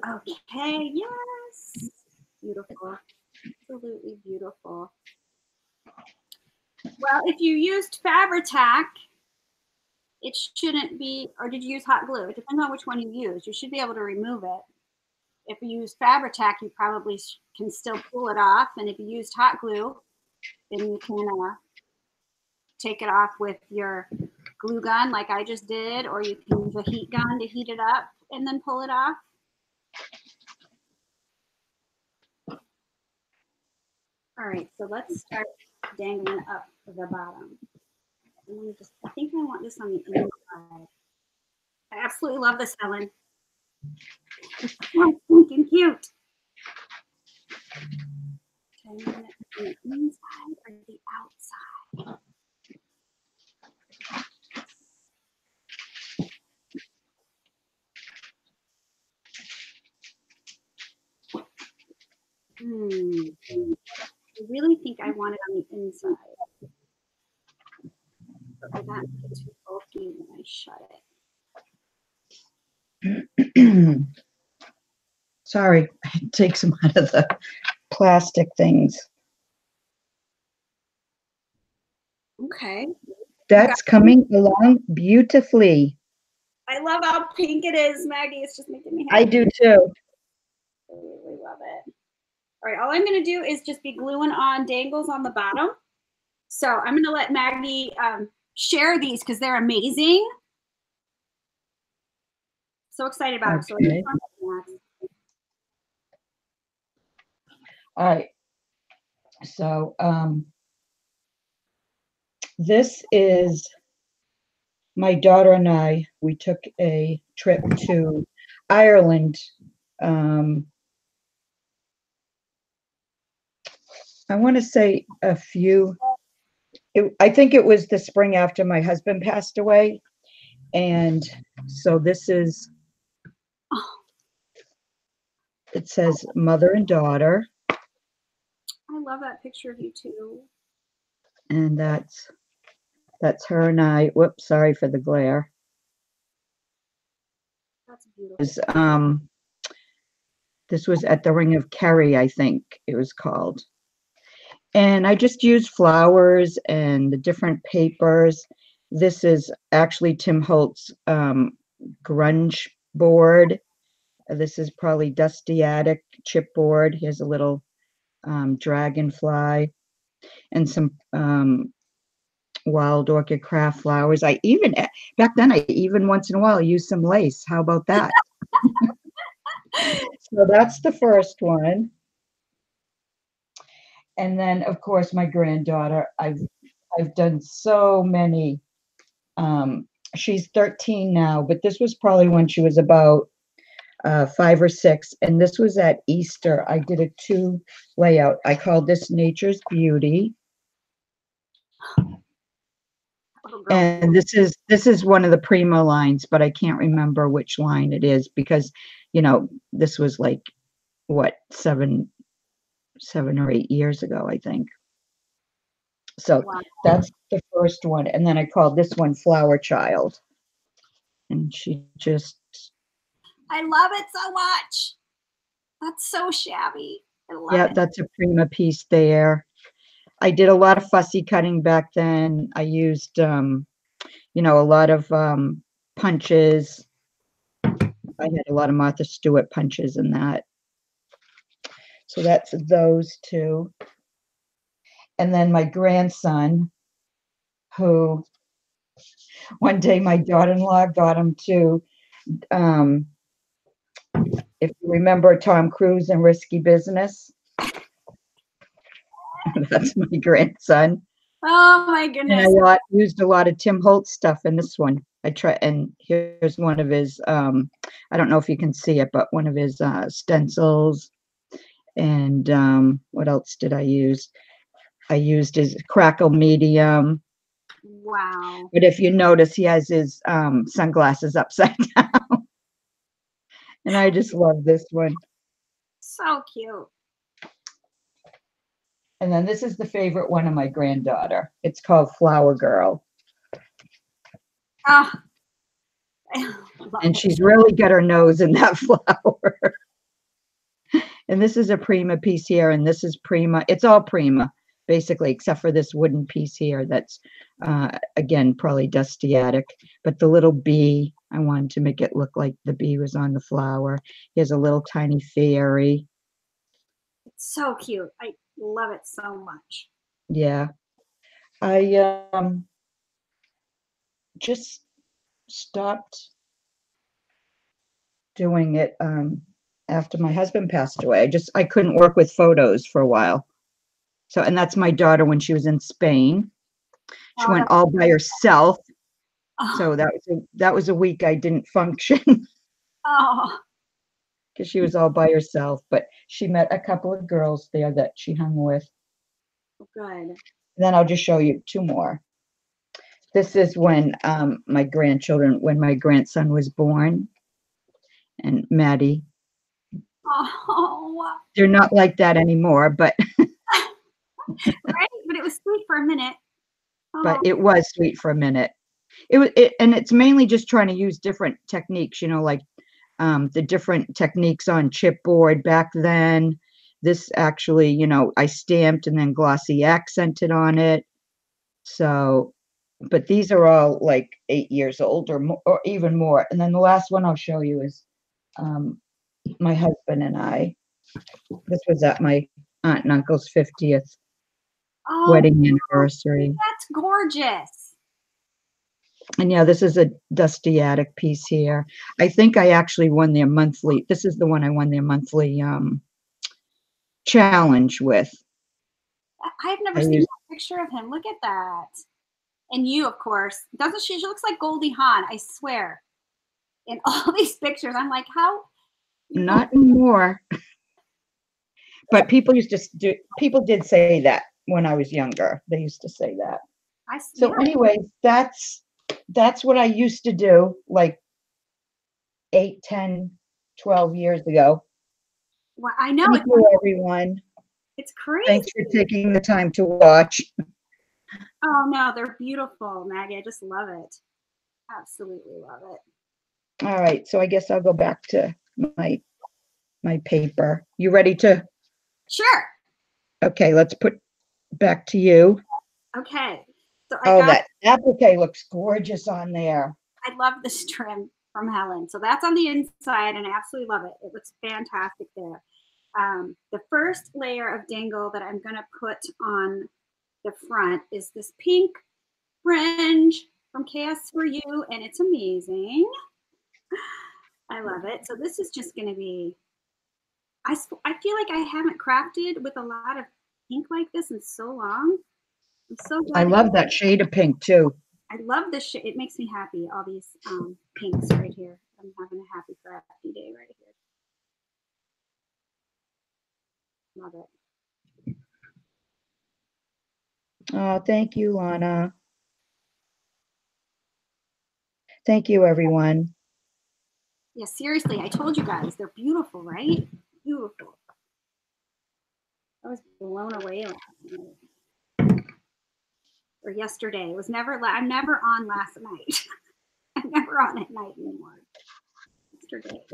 Okay, yes. Beautiful. Absolutely beautiful. Well, if you used Fabri-Tac, it shouldn't be, or did you use hot glue? It depends on which one you use. You should be able to remove it. If you use Fabri-Tac, you probably can still pull it off. And if you used hot glue, then you can take it off with your glue gun like I just did, or you can use a heat gun to heat it up and then pull it off. All right, so let's start dangling up the bottom. I think I want this on the inside. I absolutely love this, Helen. It's so stinking cute. Do I want it on the inside or the outside? I really think I want it on the inside. But will that make it too bulky when I shut it? Sorry, it takes them out of the plastic things. Okay. That's coming along beautifully. I love how pink it is, Maggie. It's just making me happy. I do too. I really love it. All right, all I'm going to do is just be gluing on dangles on the bottom. So I'm going to let Maggie share these because they're amazing. So excited about it. Okay. All right. So this is my daughter and I. We took a trip to Ireland. I want to say I think it was the spring after my husband passed away. And so this is, it says mother and daughter. I love that picture of you too. And that's her and I. Whoops, sorry for the glare. That's beautiful. This was at the Ring of Kerry, I think it was called. And I just used flowers and the different papers. This is actually Tim Holt's grunge board. This is probably Dusty Attic chipboard. Here's a little dragonfly and some wild orchid craft flowers. I even, back then, I even once in a while used some lace. How about that? So that's the first one. And then, of course, my granddaughter. I've done so many. She's 13 now, but this was probably when she was about 5 or 6, and this was at Easter. I did a 2 layout. I called this Nature's Beauty. And this is one of the Prima lines, but I can't remember which line it is because, this was like what, 7 or 8 years ago, I think. So Wow. that's the first one. And then I called this one Flower Child. And she just, I love it so much. That's so shabby. I love yeah, it. that's a Prima piece there. I did a lot of fussy cutting back then. I used, a lot of punches. I had a lot of Martha Stewart punches in that. So that's those 2. And then my grandson, who one day my daughter-in-law got him to, if you remember Tom Cruise in Risky Business, that's my grandson. Oh my And goodness. I used a lot of Tim Holtz stuff in this one. And here's one of his, I don't know if you can see it, but one of his stencils. And what else did I use? I used his crackle medium. Wow. But if you notice, he has his sunglasses upside down. And I just love this one. So cute. And then this is the favorite one of my granddaughter. It's called Flower Girl. Oh, And she's really got her nose in that flower. And this is a Prima piece here, and this is Prima. It's all Prima, basically, except for this wooden piece here that's, again, probably Dustiatic. But the little bee, I wanted to make it look like the bee was on the flower. Here's a little tiny fairy. it's so cute. I love it so much. Yeah. I just stopped doing it after my husband passed away. I couldn't work with photos for a while. So, and that's my daughter when she was in Spain. She Oh, went all by herself. oh, So that was a week I didn't function oh, because she was all by herself. But she met a couple of girls there that she hung with. good. And then I'll just show you 2 more. This is when my grandson was born, and Maddie. Oh, They're not like that anymore, but right? But it was sweet for a minute. Oh, it was sweet for a minute. And it's mainly just trying to use different techniques, like the different techniques on chipboard back then. This actually, I stamped and then glossy accented on it. So, but these are all like 8 years old or even more. And then the last one I'll show you is my husband and I. This was at my aunt and uncle's 50th wedding anniversary. That's gorgeous. And yeah, this is a Dusty Attic piece here. I think I actually won their monthly. This is the one I won their monthly challenge with. I've never seen that picture of him. Look at that. And you, of course. Doesn't she? She looks like Goldie Hawn, I swear. In all these pictures, I'm like, how? Not anymore. But people did say that when I was younger. They used to say that. So anyways, that's what I used to do like 8, 10, 12 years ago. Well, I know. Thank you, everyone. It's crazy. Thanks for taking the time to watch. Oh, no, they're beautiful, Maggie. I just love it. Absolutely love it. All right, so I guess I'll go back to my paper. You ready to? Sure. Okay, let's put back to you. Okay. So that applique looks gorgeous on there. I love this trim from Helen. So that's on the inside, and I absolutely love it. It looks fantastic there. The first layer of dangle that I'm going to put on the front is this pink fringe from Chaos for You, and it's amazing. I love it. So this is just going to be, I feel like I haven't crafted with a lot of pink like this in so long. I'm so glad. I love that shade of pink too. I love this shade. It makes me happy, all these pinks right here. I'm having a happy crafty day right here. Love it. Oh, thank you, Lana. Thank you, everyone. Yeah, seriously, I told you guys, they're beautiful, right? Beautiful. I was blown away last night. Or yesterday. It was never, I'm never on last night. I'm never on at night anymore. Yesterday.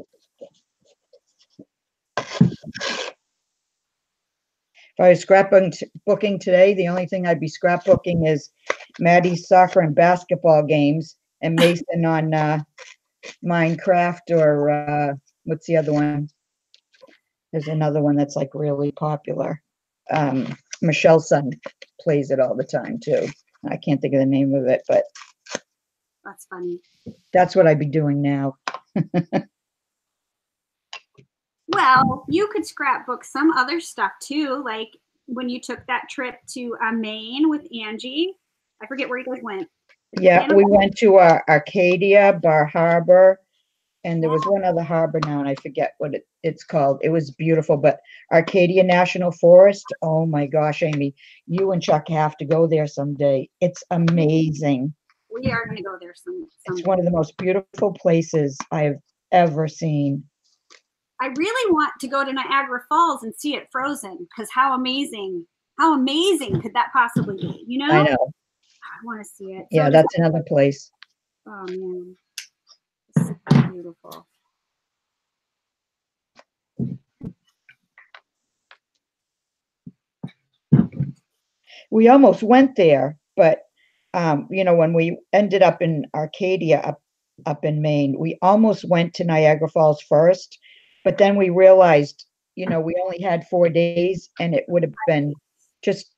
If I was scrapbooking today, the only thing I'd be scrapbooking is Maddie's soccer and basketball games and Mason on Minecraft or what's the other one? There's another one that's like really popular. Michelle's son plays it all the time too. I can't think of the name of it, but that's funny. That's what I'd be doing now. Well, you could scrapbook some other stuff too, like when you took that trip to Maine with Angie. I forget where you guys went. Yeah, we went to Arcadia, Bar Harbor, and there was one other harbor now, and I forget what it's called. It was beautiful, but Arcadia National Forest, oh my gosh, Amy, you and Chuck have to go there someday. It's amazing. We are going to go there someday. It's one of the most beautiful places I've ever seen. I really want to go to Niagara Falls and see it frozen, because how amazing could that possibly be, you know? I know. I want to see it. Yeah, so that's another place. Oh, man. It's so beautiful. We almost went there, but, you know, when we ended up in Arcadia up in Maine, we almost went to Niagara Falls first, but then we realized, you know, we only had 4 days and it would have been just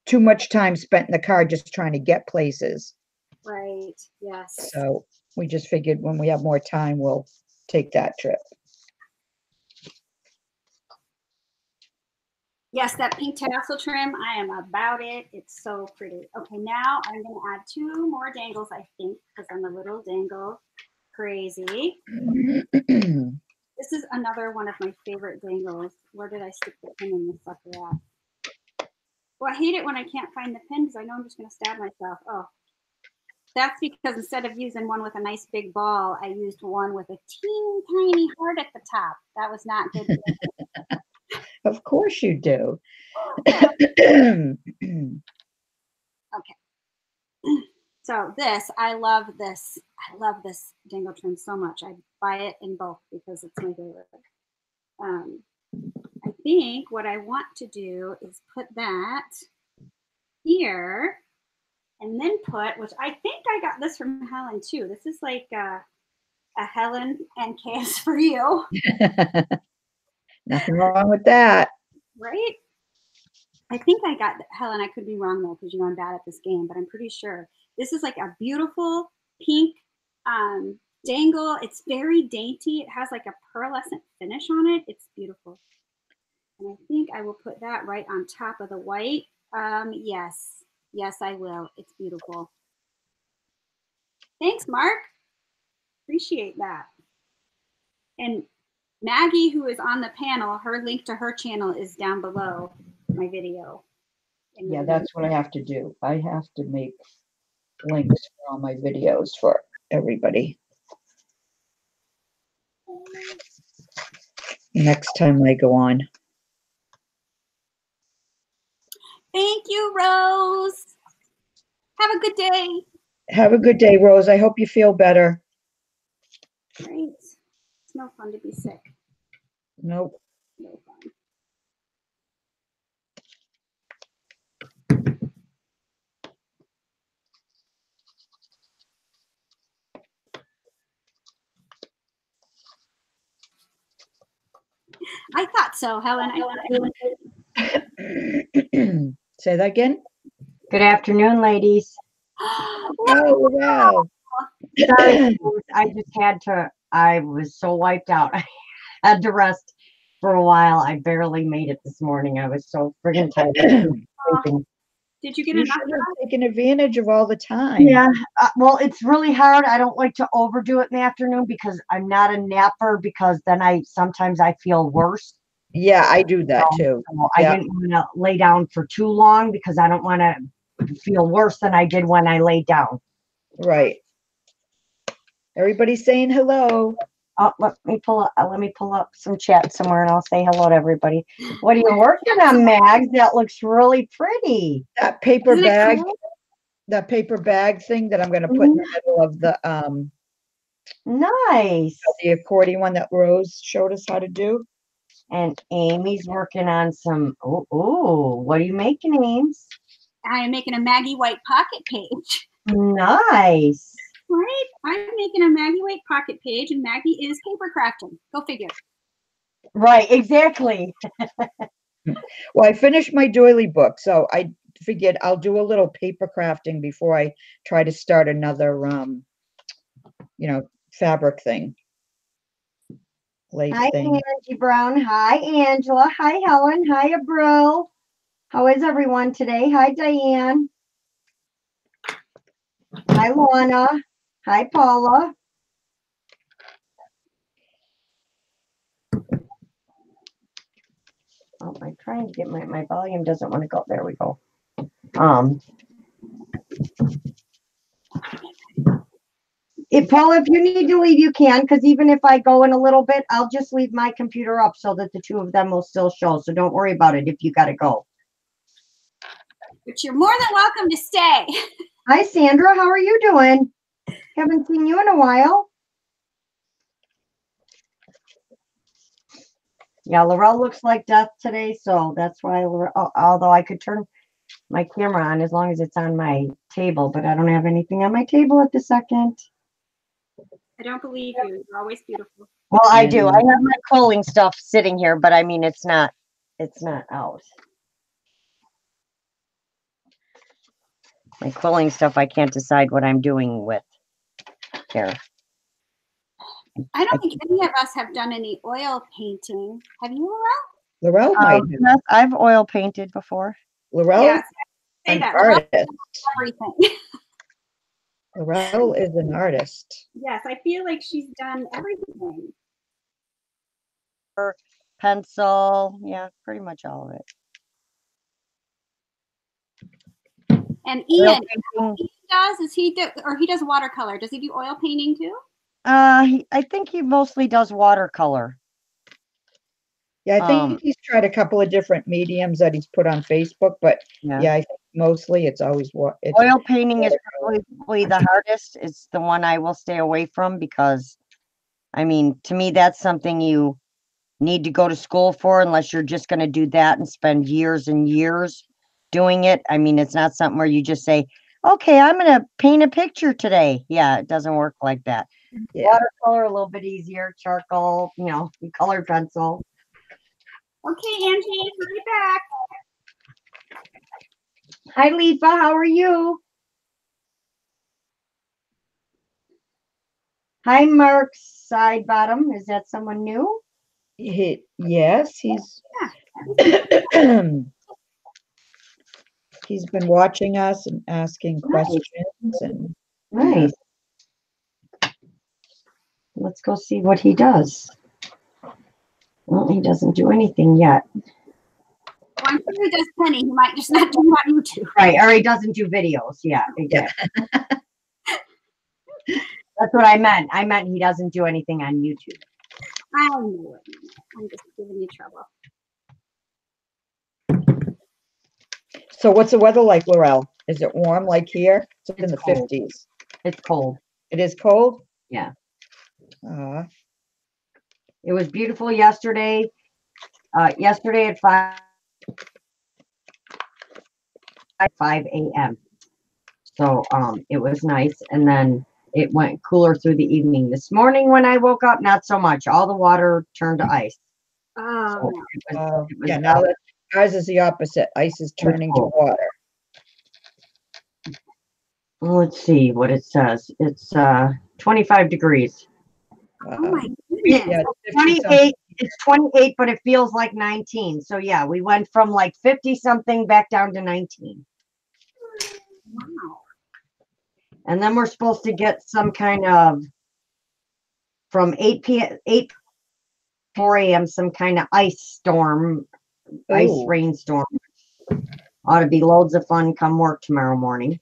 too much time spent in the car just trying to get places. Right, yes. So we just figured when we have more time, we'll take that trip. Yes, that pink tassel trim, I am about it. It's so pretty. Okay, now I'm going to add 2 more dangles, I think, because I'm a little dangle crazy. This is another one of my favorite dangles. Where did I stick the pin in this sucker at? Well, I hate it when I can't find the pin because I know I'm just going to stab myself. Oh, that's because instead of using one with a nice big ball, I used one with a teeny tiny heart at the top. That was not good. Of course you do. Okay. So this, I love this. I love this dangle trim so much. I buy it in bulk because it's my favorite. I think what I want to do is put that here and then put, which I think I got this from Helen too. This is like a Helen and Chaos for You. Nothing wrong with that. Right? I think I got Helen. I could be wrong though, because you know I'm bad at this game, but I'm pretty sure. This is like a beautiful pink dangle. It's very dainty. It has like a pearlescent finish on it. It's beautiful. And I think I will put that right on top of the white. Yes. Yes, I will. It's beautiful. Thanks, Mark. Appreciate that. And Maggie, who is on the panel, her link to her channel is down below my video. Yeah, that's what I have to do. I have to make links for all my videos for everybody. Next time I go on. Thank you, Rose. Have a good day. Have a good day, Rose. I hope you feel better. Great. It's no fun to be sick. Nope. No fun. I thought so, Helen. Say that again. Good afternoon, ladies. Oh, wow. Sorry, I just had to, I was so wiped out. I had to rest for a while. I barely made it this morning. I was so friggin' tired. Sleeping. Did you get You enough? should have taken advantage of all the time. Yeah, well, it's really hard. I don't like to overdo it in the afternoon because I'm not a napper, because then sometimes I feel worse. Yeah, I do that too. So I didn't want to lay down for too long because I don't want to feel worse than I did when I laid down. Right. Everybody's saying hello. Oh, let me pull up some chat somewhere and I'll say hello to everybody. What are you working on, Mags? That looks really pretty. That paper Isn't it bag, cool? that paper bag thing that I'm going to put in the middle of Nice. the accordion one that Rose showed us how to do. And Amy's working on some, oh, what are you making, Ames? I am making a Maggie White pocket page. Nice. Right? I'm making a Maggie White pocket page, and Maggie is paper crafting. Go figure. Right, exactly. Well, I finished my doily book, so I figured I'll do a little paper crafting before I try to start another fabric thing. Lace Hi, thing. Angie Brown. Hi, Angela. Hi, Helen. Hi, Abril. How is everyone today? Hi, Diane. Hi, Lana. Hi, Paula. Oh, I'm trying to get my volume doesn't want to go. There we go. Paula, if you need to leave, you can, because even if I go in a little bit, I'll just leave my computer up so that the two of them will still show. So don't worry about it if you got to go. But you're more than welcome to stay. Hi, Sandra. How are you doing? Haven't seen you in a while. Yeah, Lorelle looks like death today, so that's why, although I could turn my camera on as long as it's on my table, but I don't have anything on my table at the second. I don't believe you. You're always beautiful. Well, I do. I have my quilling stuff sitting here, but I mean, it's not out. My quilling stuff, I can't decide what I'm doing with. Here. I don't think any of us have done any oil painting. Have you, Lorelle? Laurel might have. Yes, I've oil painted before. Laurel Yes, is say an that. artist. Everything. Laurel is an artist. Yes, I feel like she's done everything. Pencil, yeah, pretty much all of it. And Ian does, he does watercolor. Does he do oil painting too? I think he mostly does watercolor. Yeah, I think he's tried a couple of different mediums that he's put on Facebook, but yeah I think mostly it's always oil painting is probably the hardest. It's the one I will stay away from because, I mean, to me, that's something you need to go to school for unless you're just going to do that and spend years and years doing it. I mean, it's not something where you just say, okay, I'm going to paint a picture today. Yeah, it doesn't work like that. Yeah. Watercolor, a little bit easier. Charcoal, colored pencil. Okay, Angie, we'll be back. Hi, Lifa. How are you? Hi, Mark Side Bottom. Is that someone new? Yes, he's he's been watching us and asking questions. And nice. Let's go see what he does. Well, he doesn't do anything yet. Well, I'm sure he does plenty. He might just not do it on YouTube. Right, or he doesn't do videos. Yeah, exactly. That's what I meant. I meant he doesn't do anything on YouTube. I know it. I'm just giving you trouble. So what's the weather like, Laurel? Is it warm like here? It's in the cold. 50s. It's cold. It is cold? Yeah. It was beautiful yesterday. Yesterday at 5 a.m. So it was nice, and then it went cooler through the evening. This morning when I woke up, not so much. All the water turned to ice. Oh, so it was yeah. Now ours is the opposite. Ice is turning to water. Let's see what it says. It's 25 degrees. Oh my goodness. Yeah, it's 50 something. 28. It's 28, but it feels like 19. So yeah, we went from like 50 something back down to 19. Wow. And then we're supposed to get some kind of from 4 a.m. some kind of ice storm, ice Ooh. rainstorm. Ought to be loads of fun come work tomorrow morning.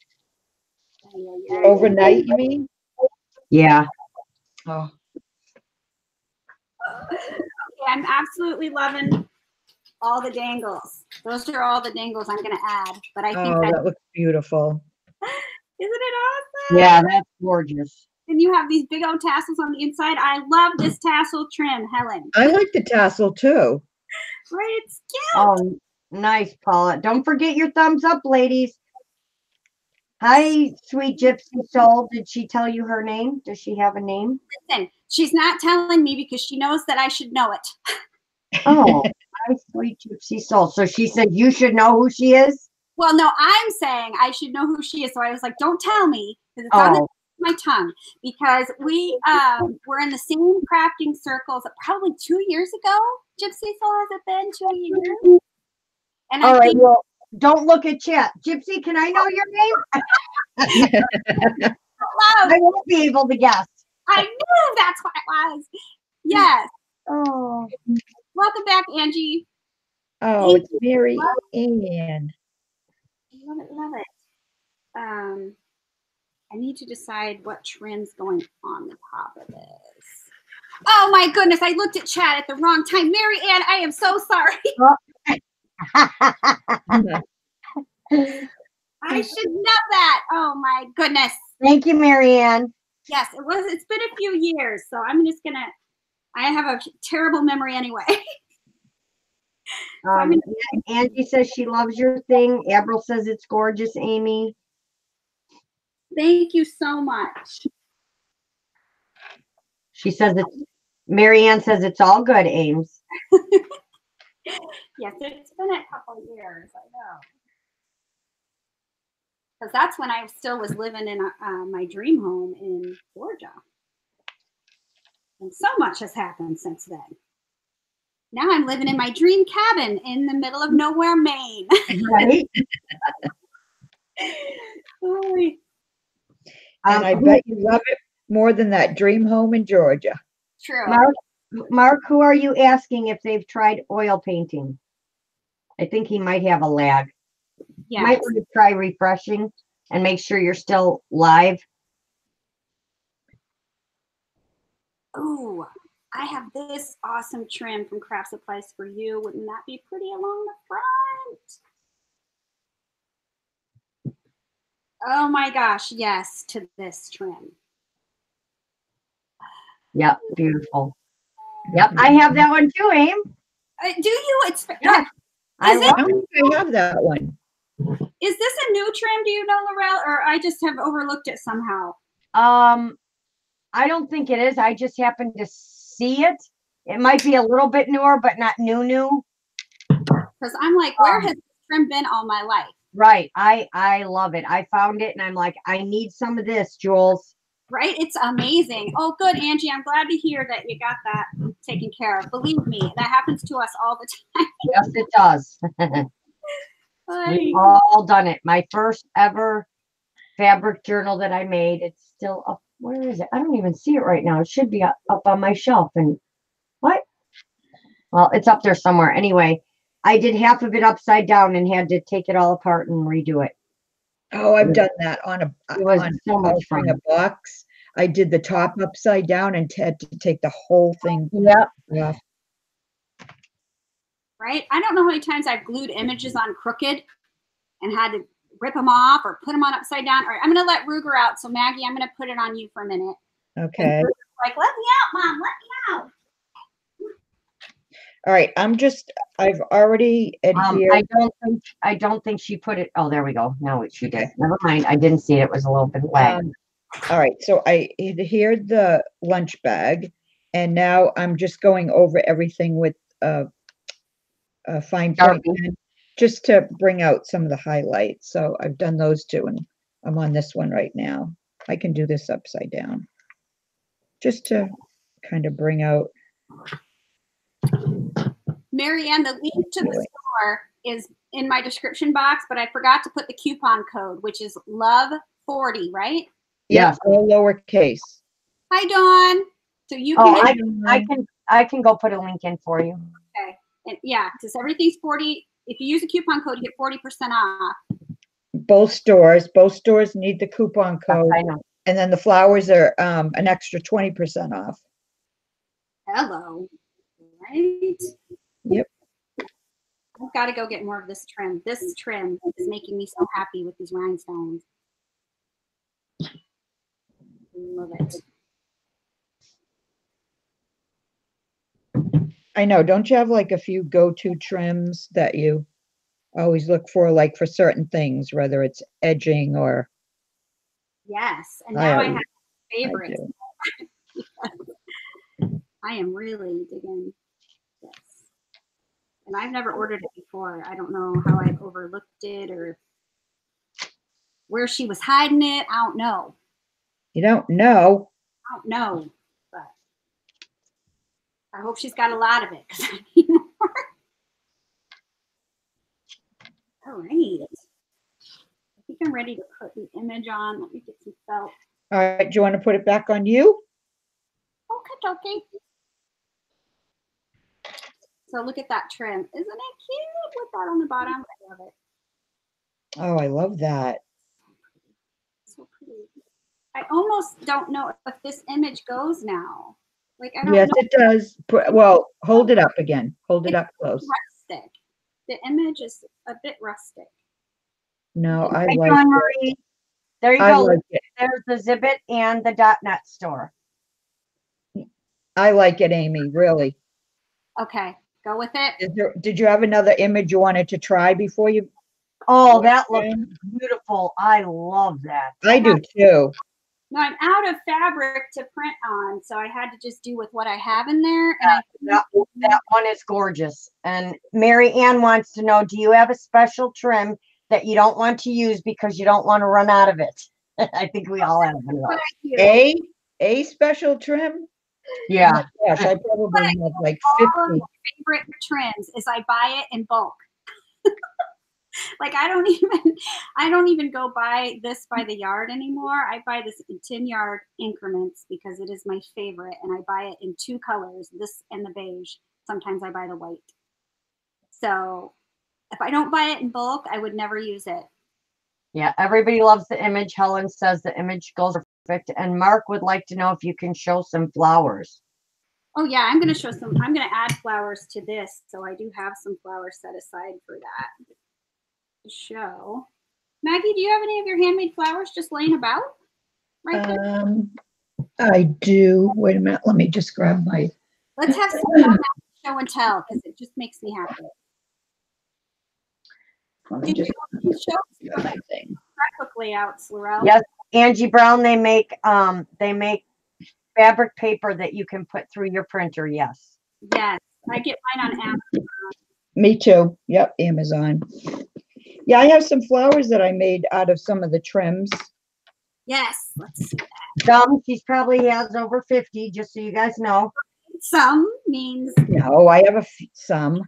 Overnight, you mean? Yeah. Oh, Okay, I'm absolutely loving all the dangles. Those are all the dangles I'm going to add. But I think that looks beautiful. isn't it awesome? Yeah, that's gorgeous. And you have these big old tassels on the inside. I love this tassel trim, Helen. I like the tassel too. Right? It's cute. Oh, nice, Paula. Don't forget your thumbs up, ladies. Hi, sweet gypsy soul. Did she tell you her name? Does she have a name? Listen, she's not telling me because she knows that I should know it. Oh, hi, sweet gypsy soul. So she said you should know who she is? Well, no, I'm saying I should know who she is. So I was like, don't tell me because it's on the tip of my tongue. Because we were in the same crafting circles probably 2 years ago. Gypsy Soul, has it been 2 years? And All I right, think well, don't look at chat. Gypsy, can I know your name? loud. I won't be able to guess. I knew that's what it was. Yes. Oh, Welcome back, Angie. Oh, it's Mary Ann. Love it, love it. I need to decide what trim's going on the top of this. Oh my goodness, I looked at chat at the wrong time. Mary Ann, I am so sorry. I should know that. Oh my goodness. Thank you, Marianne. Yes, it's been a few years, so I'm just gonna, I have a terrible memory anyway. Angie says she loves your thing. Avril says it's gorgeous, Amy. Thank you so much. She says Marianne says it's all good, Ames. Yes, it's been a couple years, I know. Because that's when I still was living in my dream home in Georgia. And so much has happened since then. Now I'm living in my dream cabin in the middle of nowhere, Maine. Right? And I bet you love it more than that dream home in Georgia. True. Mark, who are you asking if they've tried oil painting? I think he might have a lag. Yeah. Might want to try refreshing and make sure you're still live. Oh, I have this awesome trim from Craft Supplies for you. Wouldn't that be pretty along the front? Oh my gosh, yes, to this trim. Yep, beautiful. Yep, I have that one too, Aim. Do you? It's yeah. I have that one. Is this a new trim? Do you know, Lorelle, or I just have overlooked it somehow? I don't think it is. I just happened to see it. It might be a little bit newer, but not new. Because I'm like, where has this trim been all my life? Right. I love it. I found it and I'm like, I need some of this, Jules. Right? It's amazing. Oh, good, Angie. I'm glad to hear that you got that taken care of. Believe me, that happens to us all the time. Yes, it does. We've all done it. My first ever fabric journal that I made, it's still up. Where is it? I don't even see it right now. It should be up on my shelf. And what? Well, it's up there somewhere. Anyway, I did half of it upside down and had to take it all apart and redo it. Oh, I've done that on so much fun. A box. I did the top upside down and had to take the whole thing. Yep. Yeah. Right? I don't know how many times I've glued images on crooked and had to rip them off or put them on upside down. All right, I'm going to let Ruger out. So Maggie, I'm going to put it on you for a minute. Okay. Like, let me out, Mom. Let me out. All right. I've already adhered. I don't think she put it. Oh, there we go. No, she did. Never mind. I didn't see it. It was a little bit lag. All right. So I adhered the lunch bag and now I'm just going over everything with a fine point pen just to bring out some of the highlights. So I've done those two and I'm on this one right now. I can do this upside down. Just to kind of bring out. Marianne, the link to the store is in my description box, but I forgot to put the coupon code, which is love40, right? Yeah, all lowercase. Hi, Dawn. So you can. I can go put a link in for you. Okay. And yeah, because everything's 40. If you use a coupon code, you get 40% off. Both stores need the coupon code. I know. And then the flowers are an extra 20% off. Hello. Right? Yep. I've got to go get more of this trim. This trim is making me so happy with these rhinestones. Love it. I know. Don't you have like a few go-to trims that you always look for, like for certain things, whether it's edging or? Yes. And now I have favorites. I am really digging this. And I've never ordered it before. I don't know how I've overlooked it or where she was hiding it. I don't know. You don't know? I don't know. But I hope she's got a lot of it because I need more. All right. I think I'm ready to put the image on. Let me get some felt. All right. Do you want to put it back on you? Okay. So look at that trim. Isn't it cute with that on the bottom? I love it. Oh, I love that. So pretty. I almost don't know if this image goes now. Like I don't Yes, know. it does. Well, hold it up again. Hold it up close. Rustic. The image is a bit rustic. No, I Hey, like it. There you I go. like it. There's the Zibbit and the .net store. I like it, Amy, really. Okay, go with it. Did you have another image you wanted to try before you? Oh, that looks beautiful. I love that. I do too. No, I'm out of fabric to print on, so I had to just do with what I have in there. And that one is gorgeous. And Mary Ann wants to know, do you have a special trim that you don't want to use because you don't want to run out of it? I think we all have one of those. A special trim? Yeah. Oh my gosh, I probably have like 50. All of my favorite trims is I buy it in bulk. Like I don't even go buy this by the yard anymore. I buy this in 10-yard increments because it is my favorite, and I buy it in 2 colors, this and the beige. Sometimes I buy the white. So if I don't buy it in bulk, I would never use it. Yeah, everybody loves the image. Helen says the image goes perfect, and Mark would like to know if you can show some flowers. Oh yeah, I'm going to show some. I'm going to add flowers to this, so I do have some flowers set aside for that. Show. Maggie, do you have any of your handmade flowers just laying about right there? I do. Wait a minute. Let me just grab my. Let's have some show and tell because it just makes me happy. Let me just show scrapbook layouts, Lorelle. Yes, Angie Brown. They make fabric paper that you can put through your printer. Yes. Yes, I get mine on Amazon. Me too. Yep, Amazon. Yeah, I have some flowers that I made out of some of the trims. Yes, let's see that. She's probably has over 50, just so you guys know. Some means no. I have some.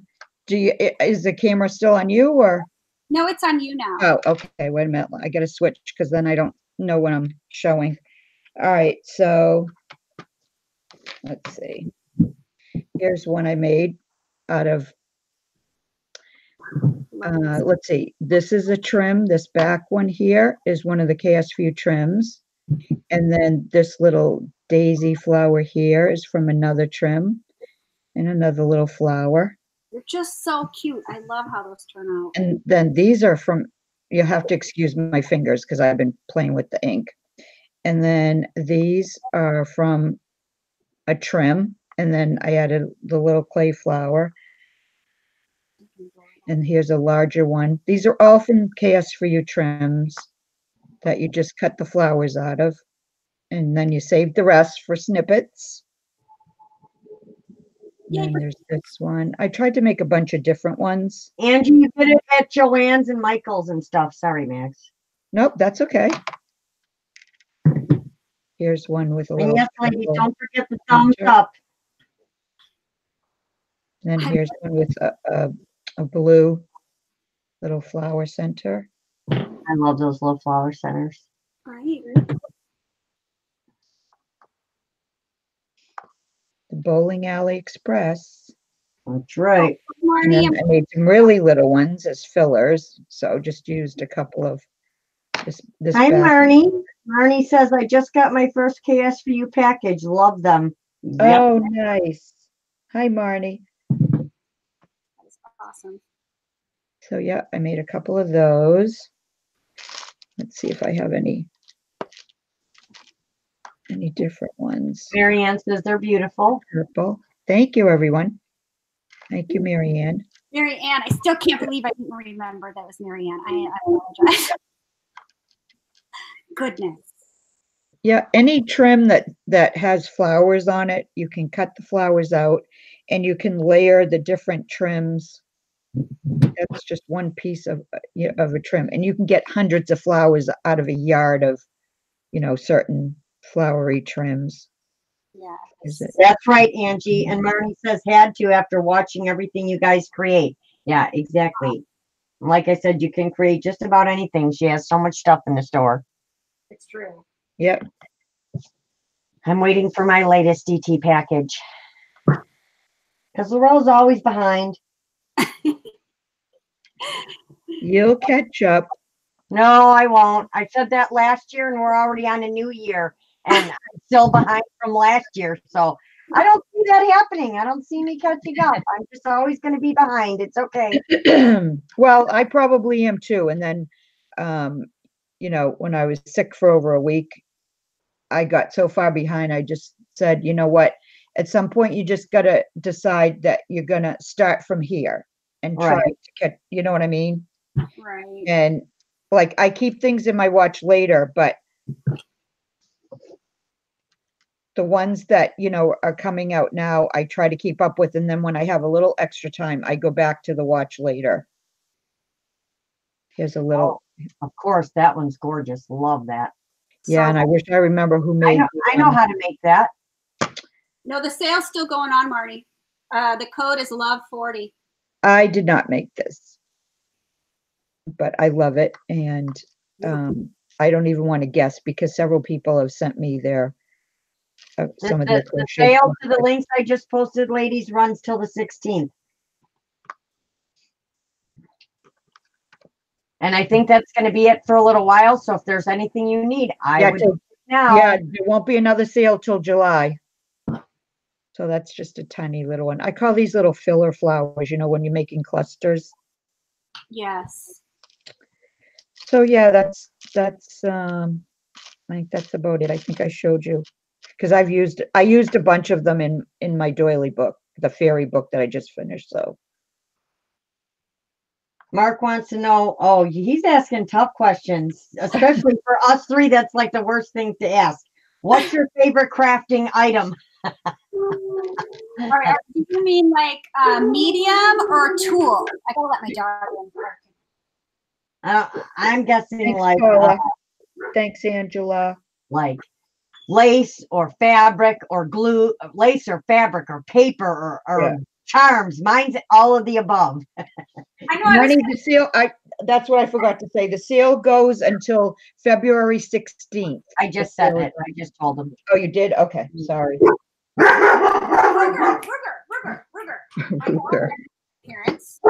Is the camera still on you or? No, it's on you now. Oh, okay. Wait a minute. I got to switch because then I don't know what I'm showing. All right. So let's see. Here's one I made out of. Let's see. This is a trim. This back one here is one of the KSFU trims. And then this little daisy flower here is from another trim. And another little flower. They're just so cute. I love how those turn out. And then these are from, you have to excuse my fingers because I've been playing with the ink. And then these are from a trim. And then I added the little clay flower. And here's a larger one. These are all from KS4U trims that you just cut the flowers out of. And then you save the rest for snippets. And then there's this one. I tried to make a bunch of different ones. Angie, you did it at Joann's and Michael's and stuff. Sorry, Max. Nope, that's okay. Here's one with a And little. yes, ladies, purple don't forget the thumbs center. up. And then here's one with a blue little flower center. I love those little flower centers. Right. The Bowling Alley Express. That's right. And Marnie, then I made some really little ones as fillers. So just used a couple of this Hi, back. Marnie. Marnie says, I just got my first KSVU package. Love them. Yep. Oh, nice. Hi, Marnie. that's awesome. So yeah, I made a couple of those. Let's see if I have any different ones. Marianne says they're beautiful. Purple. Thank you, everyone. Thank you, Marianne. Mary Ann, I still can't believe I didn't remember that was Mary Ann. I apologize. Goodness. Yeah, any trim that has flowers on it, you can cut the flowers out and you can layer the different trims. That's just one piece of a trim, and you can get hundreds of flowers out of a yard of, certain flowery trims. Yeah. Is it? That's right, Angie. And Marnie says had to after watching everything you guys create. Yeah, exactly. Like I said, you can create just about anything. She has so much stuff in the store. It's true. Yep. I'm waiting for my latest DT package. Because Lorelle's always behind. You'll catch up. No, I won't. I said that last year and we're already on a new year. And I'm still behind from last year. So I don't see that happening. I don't see me catching up. I'm just always going to be behind. It's okay. Well, I probably am too. And then, when I was sick for over a week, I got so far behind. I just said, you know what? At some point, you just got to decide that you're going to start from here and try Right. to catch, you know what I mean? Right. And like, I keep things in my watch later, but the ones that, are coming out now, I try to keep up with. And then when I have a little extra time, I go back to the watch later. Here's a little. Oh, of course, that one's gorgeous. Love that. Yeah, and I wish I remember who made I know how to make that. No, the sale's still going on, Marty. The code is love40. I did not make this, but I love it. And I don't even want to guess because several people have sent me their some of their The crochet sale stuff. to the links I just posted, ladies, runs till the 16th. And I think that's going to be it for a little while. So if there's anything you need, I would now. Yeah, there won't be another sale till July. So that's just a tiny little one. I call these little filler flowers, when you're making clusters. Yes. So yeah, that's I think that's about it. I think I showed you because I used a bunch of them in my doily book, the fairy book that I just finished. So Mark wants to know, oh, he's asking tough questions, especially for us three. That's like the worst thing to ask. What's your favorite crafting item? All right, do you mean like medium or tool? I gotta let my dog in. I'm guessing thanks, like Paula. Thanks, Angela. Like lace or fabric or glue, lace or fabric or paper or charms. Mine's all of the above. I know. The seal. That's what I forgot to say. The sale goes until February 16th. I just said it. I just told them. Oh, you did? Okay, sorry. Ruger. Parents.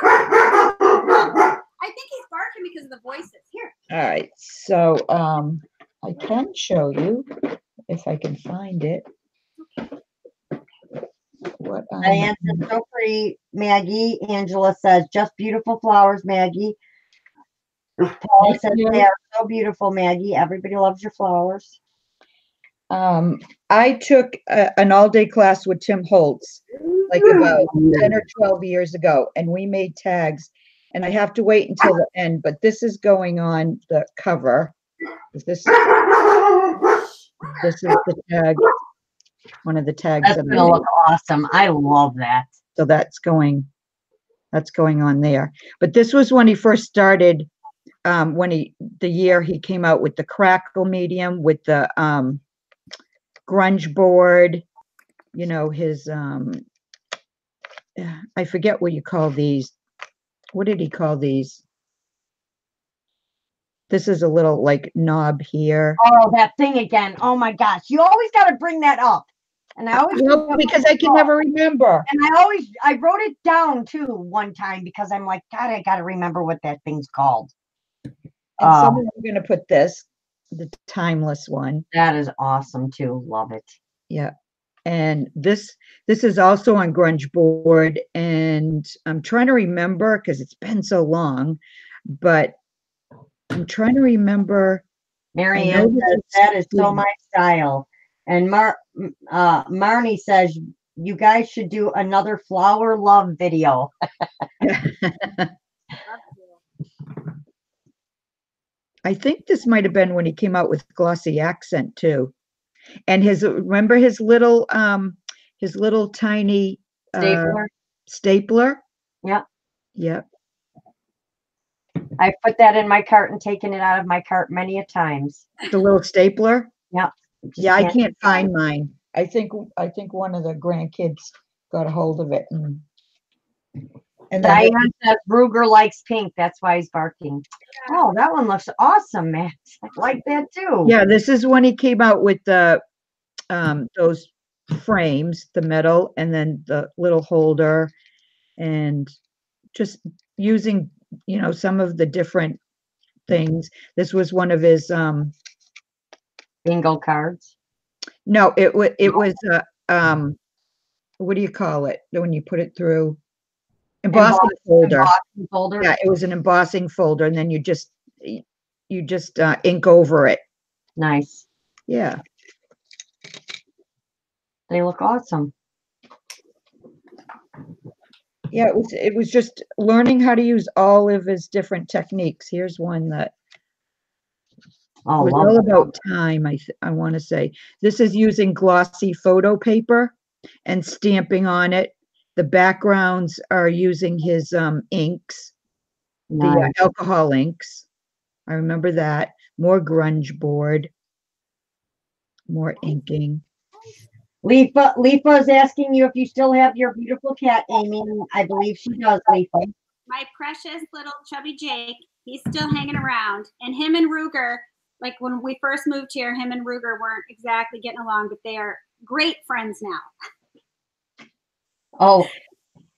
I think he's barking because of the voices. Here. All right. So I can show you if I can find it. What Diane says, so pretty, Maggie. Angela says, just beautiful flowers, Maggie. Paula says, they are so beautiful, Maggie. Everybody loves your flowers. I took an all-day class with Tim Holtz, like about 10 or 12 years ago, and we made tags. And I have to wait until the end, but this is going on the cover. This is the tag. One of the tags. That's gonna look awesome. I love that. So that's going on there. But this was when he first started the year he came out with the crackle medium with the grunge board, you know, his I forget what you call these. What did he call these? This is a little like knob here. Oh, that thing again. Oh my gosh. You always got to bring that up. And I always Well, because I can never remember. And I wrote it down too one time because I'm like, God, I got to remember what that thing's called. And somewhere I'm going to put this, the timeless one. That is awesome too. Love it. Yeah. And this is also on grunge board, and I'm trying to remember because it's been so long, but I'm trying to remember. Marianne says that is so my style. And Marnie says you guys should do another flower love video. I think this might have been when he came out with glossy accent too. And remember his little tiny stapler? Yeah. Yeah. I put that in my cart and taken it out of my cart many a times. The little stapler? Yeah. Yeah, I can't find mine. I think one of the grandkids got a hold of it. And Diane says Ruger likes pink. That's why he's barking. Oh, that one looks awesome, man. I like that too. Yeah, this is when he came out with the those frames, the metal, and then the little holder, and just using, you know, some of the different things. This was one of his bingo cards. No, it was what do you call it when you put it through? Embossing folder. Yeah, it was an embossing folder, and then you just ink over it. Nice. Yeah. They look awesome. Yeah, it was just learning how to use all of his different techniques. Here's one that was all about time, I want to say. This is using glossy photo paper and stamping on it. The backgrounds are using his inks, the alcohol inks. I remember that. More grunge board, more inking. Leafa is asking you if you still have your beautiful cat, Amy. I believe she does, Leafa. My precious little chubby Jake, he's still hanging around. And him and Ruger, like when we first moved here, him and Ruger weren't exactly getting along, but they are great friends now. Oh,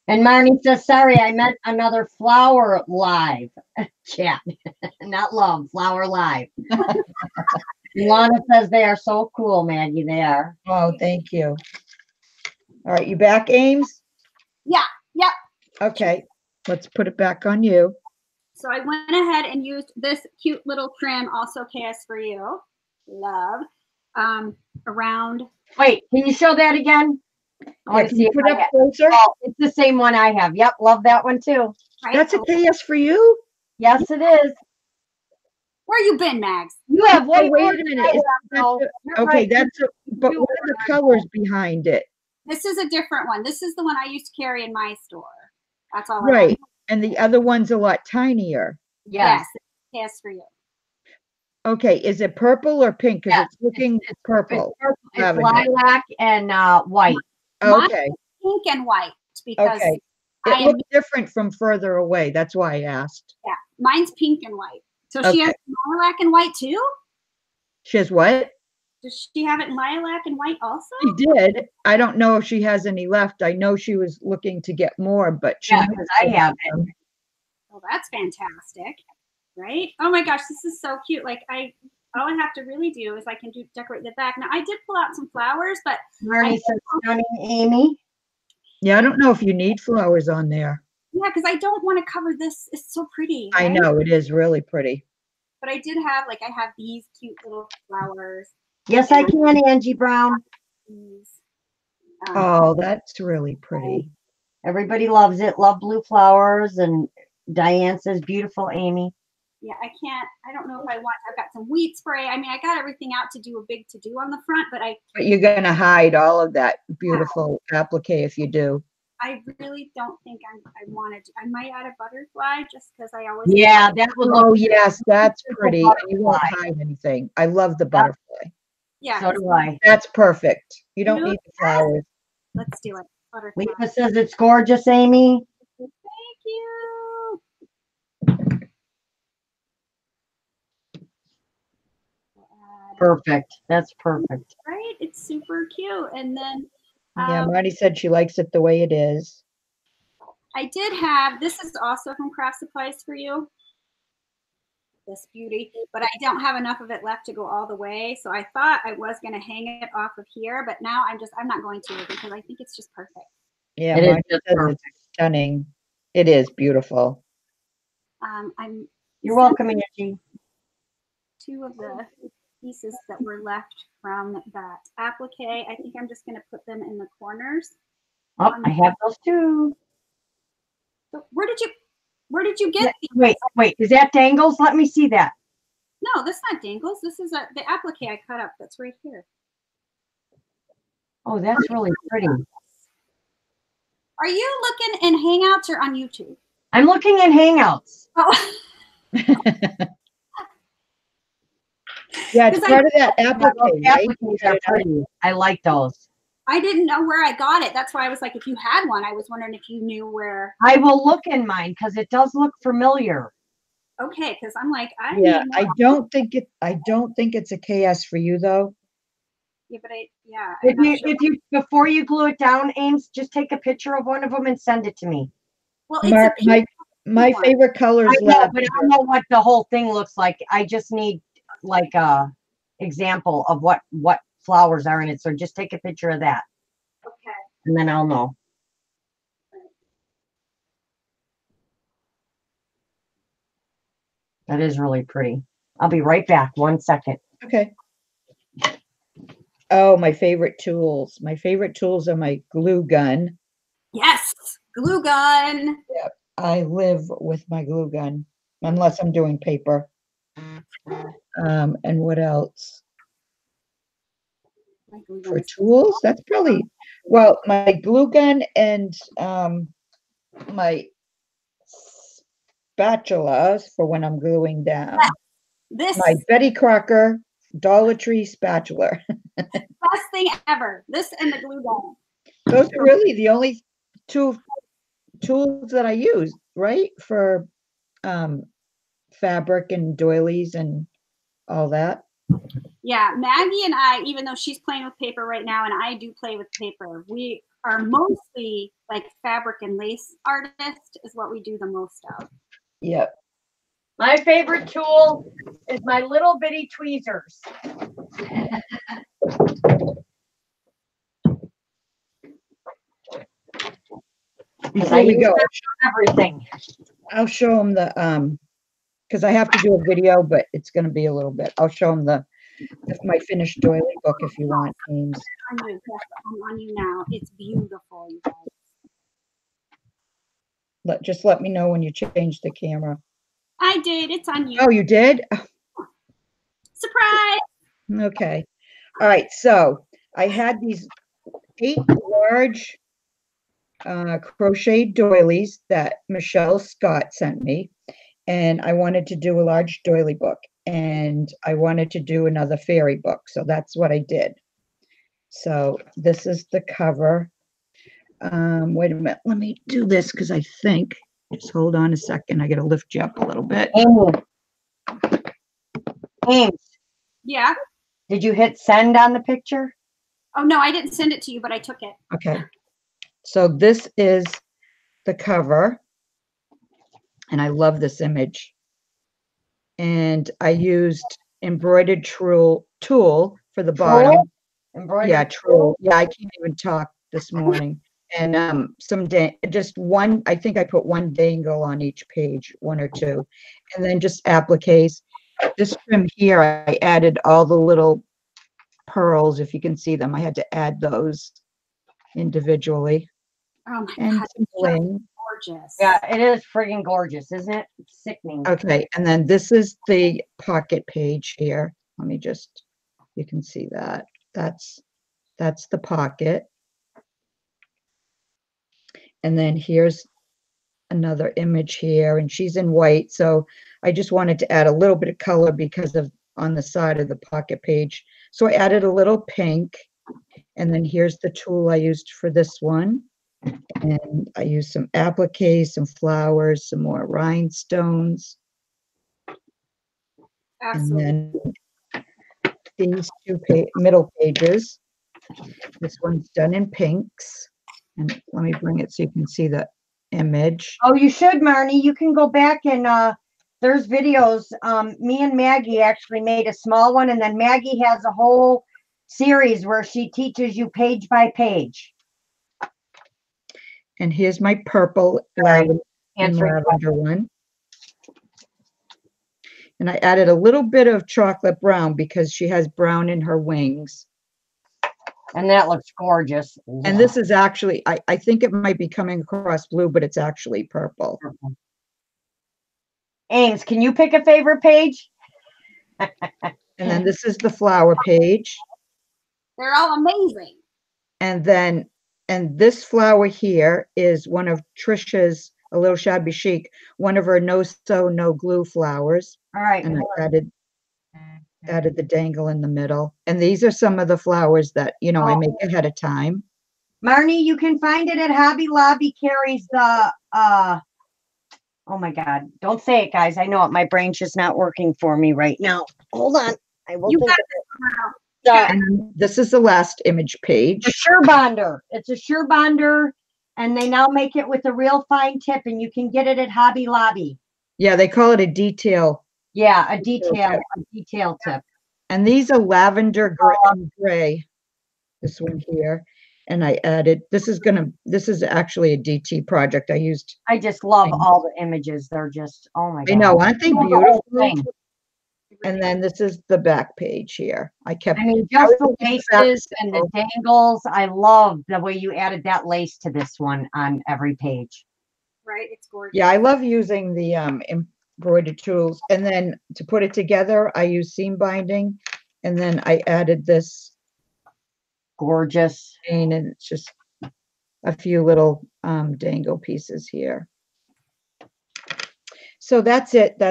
and Marnie says, sorry, I meant another flower live chat. Not love, flower live. Lana says they are so cool, Maggie. They are. Oh, thank you. All right, you back, Ames? Yeah, yep. Okay, let's put it back on you. So I went ahead and used this cute little trim, also KS for you. Love. Around. Wait, can you show that again? I want to see put up closer. Oh, it's the same one I have. Yep, love that one too. Right? That's a KS for you? Yes, it is. Where you been, Mags? You have way wait a minute. Okay, but what are the colors behind it? This is a different one. This is the one I used to carry in my store. That's all. Right. And the other one's a lot tinier. Yes. KS for you. Okay, is it purple or pink? Because it's looking purple. It's lilac and white. Okay. Pink and white because it looked different from further away. That's why I asked. Yeah, mine's pink and white. So she has lilac and white too? She has what? Does she have it in lilac and white also? She did. I don't know if she has any left. I know she was looking to get more, but because I have it. Well, that's fantastic, right? Oh my gosh, this is so cute. Like all I have to really do is I can decorate the back. Now I did pull out some flowers, but Marnie says stunning, Amy. Yeah, I don't know if you need flowers on there. Yeah, because I don't want to cover this. It's so pretty. Right? I know it is really pretty. But I did have I have these cute little flowers. Yes, I can, Angie Brown. Oh, that's really pretty. Everybody loves it. Love blue flowers. And Diane says, beautiful, Amy. Yeah, I don't know if I've got some wheat spray. I mean, I got everything out to do a big to-do on the front, but you're going to hide all of that beautiful applique if you do. I really don't think I wanted to. I might add a butterfly just because I always. Yeah, that would Oh, look yes, that's pretty. And you won't butterfly. hide anything. I love the butterfly. Yeah. So do I. That's perfect. You don't You- need the flowers. Let's do it. Butterfly. Lisa says it's gorgeous, Amy. Thank you. Perfect. That's perfect. Right? It's super cute. And then Yeah, Marty said she likes it the way it is. I did have, this is also from Craft Supplies for you. This beauty, but I don't have enough of it left to go all the way. So I thought I was going to hang it off of here, but now I'm not going to because I think it's just perfect. Yeah, It is Marty just says perfect. it's stunning. It is beautiful. You're welcome, Angie. Two of the pieces that were left from that applique. I think I'm just going to put them in the corners. Oh, I have those too. So where did you get these? Wait, is that dangles? Let me see that. No, this is not dangles. This is the applique I cut up. That's right here. Oh, that's really pretty. Are you looking in Hangouts or on YouTube? I'm looking in Hangouts. Oh. Yeah, it's part of that applique, right? Appliques are pretty. I like those. I didn't know where I got it. That's why I was like, if you had one, I was wondering if you knew where. I will look in mine because it does look familiar. Okay, because I'm like, Yeah, I don't think it's a KS for you though. Yeah, but If you before you glue it down, Ames, just take a picture of one of them and send it to me. Well, Mark, my favorite color is I know, but lavender. I don't know what the whole thing looks like. I just need like a example of what flowers are in it. So just take a picture of that. Okay. And then I'll know. That is really pretty. I'll be right back. 1 second. Okay. Oh, my favorite tools. My favorite tools are my glue gun. Yes, glue gun. Yep. I live with my glue gun, unless I'm doing paper. And what else? For tools, that's probably, well, my glue gun and my spatulas for when I'm gluing down. My Betty Crocker Dollar Tree spatula. Best thing ever. This and the glue gun. Those are really the only two tools that I use, right? For fabric and doilies and all that. Yeah, Maggie and I, even though she's playing with paper right now and I do play with paper, we are mostly like fabric and lace artist is what we do the most of. Yep. My favorite tool is my little bitty tweezers. There we go. Everything. I'll show them the because I have to do a video, but it's going to be a little bit. I'll show them my finished doily book if you want, James. I'm on you now. It's beautiful, you guys. Just let me know when you change the camera. I did. It's on you. Oh, you did? Surprise. Okay. All right. So I had these 8 large crocheted doilies that Michele Scott sent me. And I wanted to do a large doily book. And I wanted to do another fairy book. So that's what I did. So this is the cover. Wait a minute. Let me do this because I think, just hold on a second. I got to lift you up a little bit. Ames. Yeah. Did you hit send on the picture? Oh, no, I didn't send it to you, but I took it. Okay. So this is the cover. And I love this image. And I used embroidered tool for the bottom. Embroidered. Yeah, true. Yeah, I can't even talk this morning. And just one, I think I put one dangle on each page, 1 or 2. And then just appliques. This trim here, I added all the little pearls, if you can see them. I had to add those individually. Oh my and God, some bling. gorgeous. Yeah, it is friggin' gorgeous, isn't it? It's sickening. Okay, and then this is the pocket page here. Let me just, you can see that. That's the pocket. And then here's another image here, and she's in white. So I just wanted to add a little bit of color because of on the side of the pocket page. So I added a little pink. And then here's the tool I used for this one. And I used some applique, some flowers, some more rhinestones. Absolutely. And then these two middle pages. This one's done in pinks. And let me bring it so you can see the image. Oh, you should, Marnie. You can go back and there's videos. Me and Maggie actually made a small one, and then Maggie has a whole series where she teaches you page by page. And here's my purple lavender one. And I added a little bit of chocolate brown because she has brown in her wings. And that looks gorgeous. And this is actually, I think it might be coming across blue, but it's actually purple. Ames, can you pick a favorite page? And then this is the flower page. They're all amazing. And then, and this flower here is one of Trisha's, a little shabby chic, one of her no sew, no glue flowers. All right. And I added the dangle in the middle. And these are some of the flowers that, you know, I make ahead of time. Marnie, you can find it at Hobby Lobby. Carries the, oh my God, don't say it, guys. I know it. My brain's just not working for me right now. Hold on. I will think of it. And this is the last image page. The Sure Bonder. It's a Sure Bonder, and they now make it with a real fine tip, and you can get it at Hobby Lobby. Yeah, they call it a detail. Yeah, a detail tip. And these are lavender gray. This one here. And I added, this is actually a DT project. I just love all the images. They're just, oh my God. I know, aren't they beautiful? And then this is the back page here. I mean, just the laces and the dangles. I love the way you added that lace to this one on every page. Right, it's gorgeous. Yeah, I love using the embroidered tools. And then to put it together, I use seam binding. And then I added this gorgeous, and it's just a few little dangle pieces here. So that's it.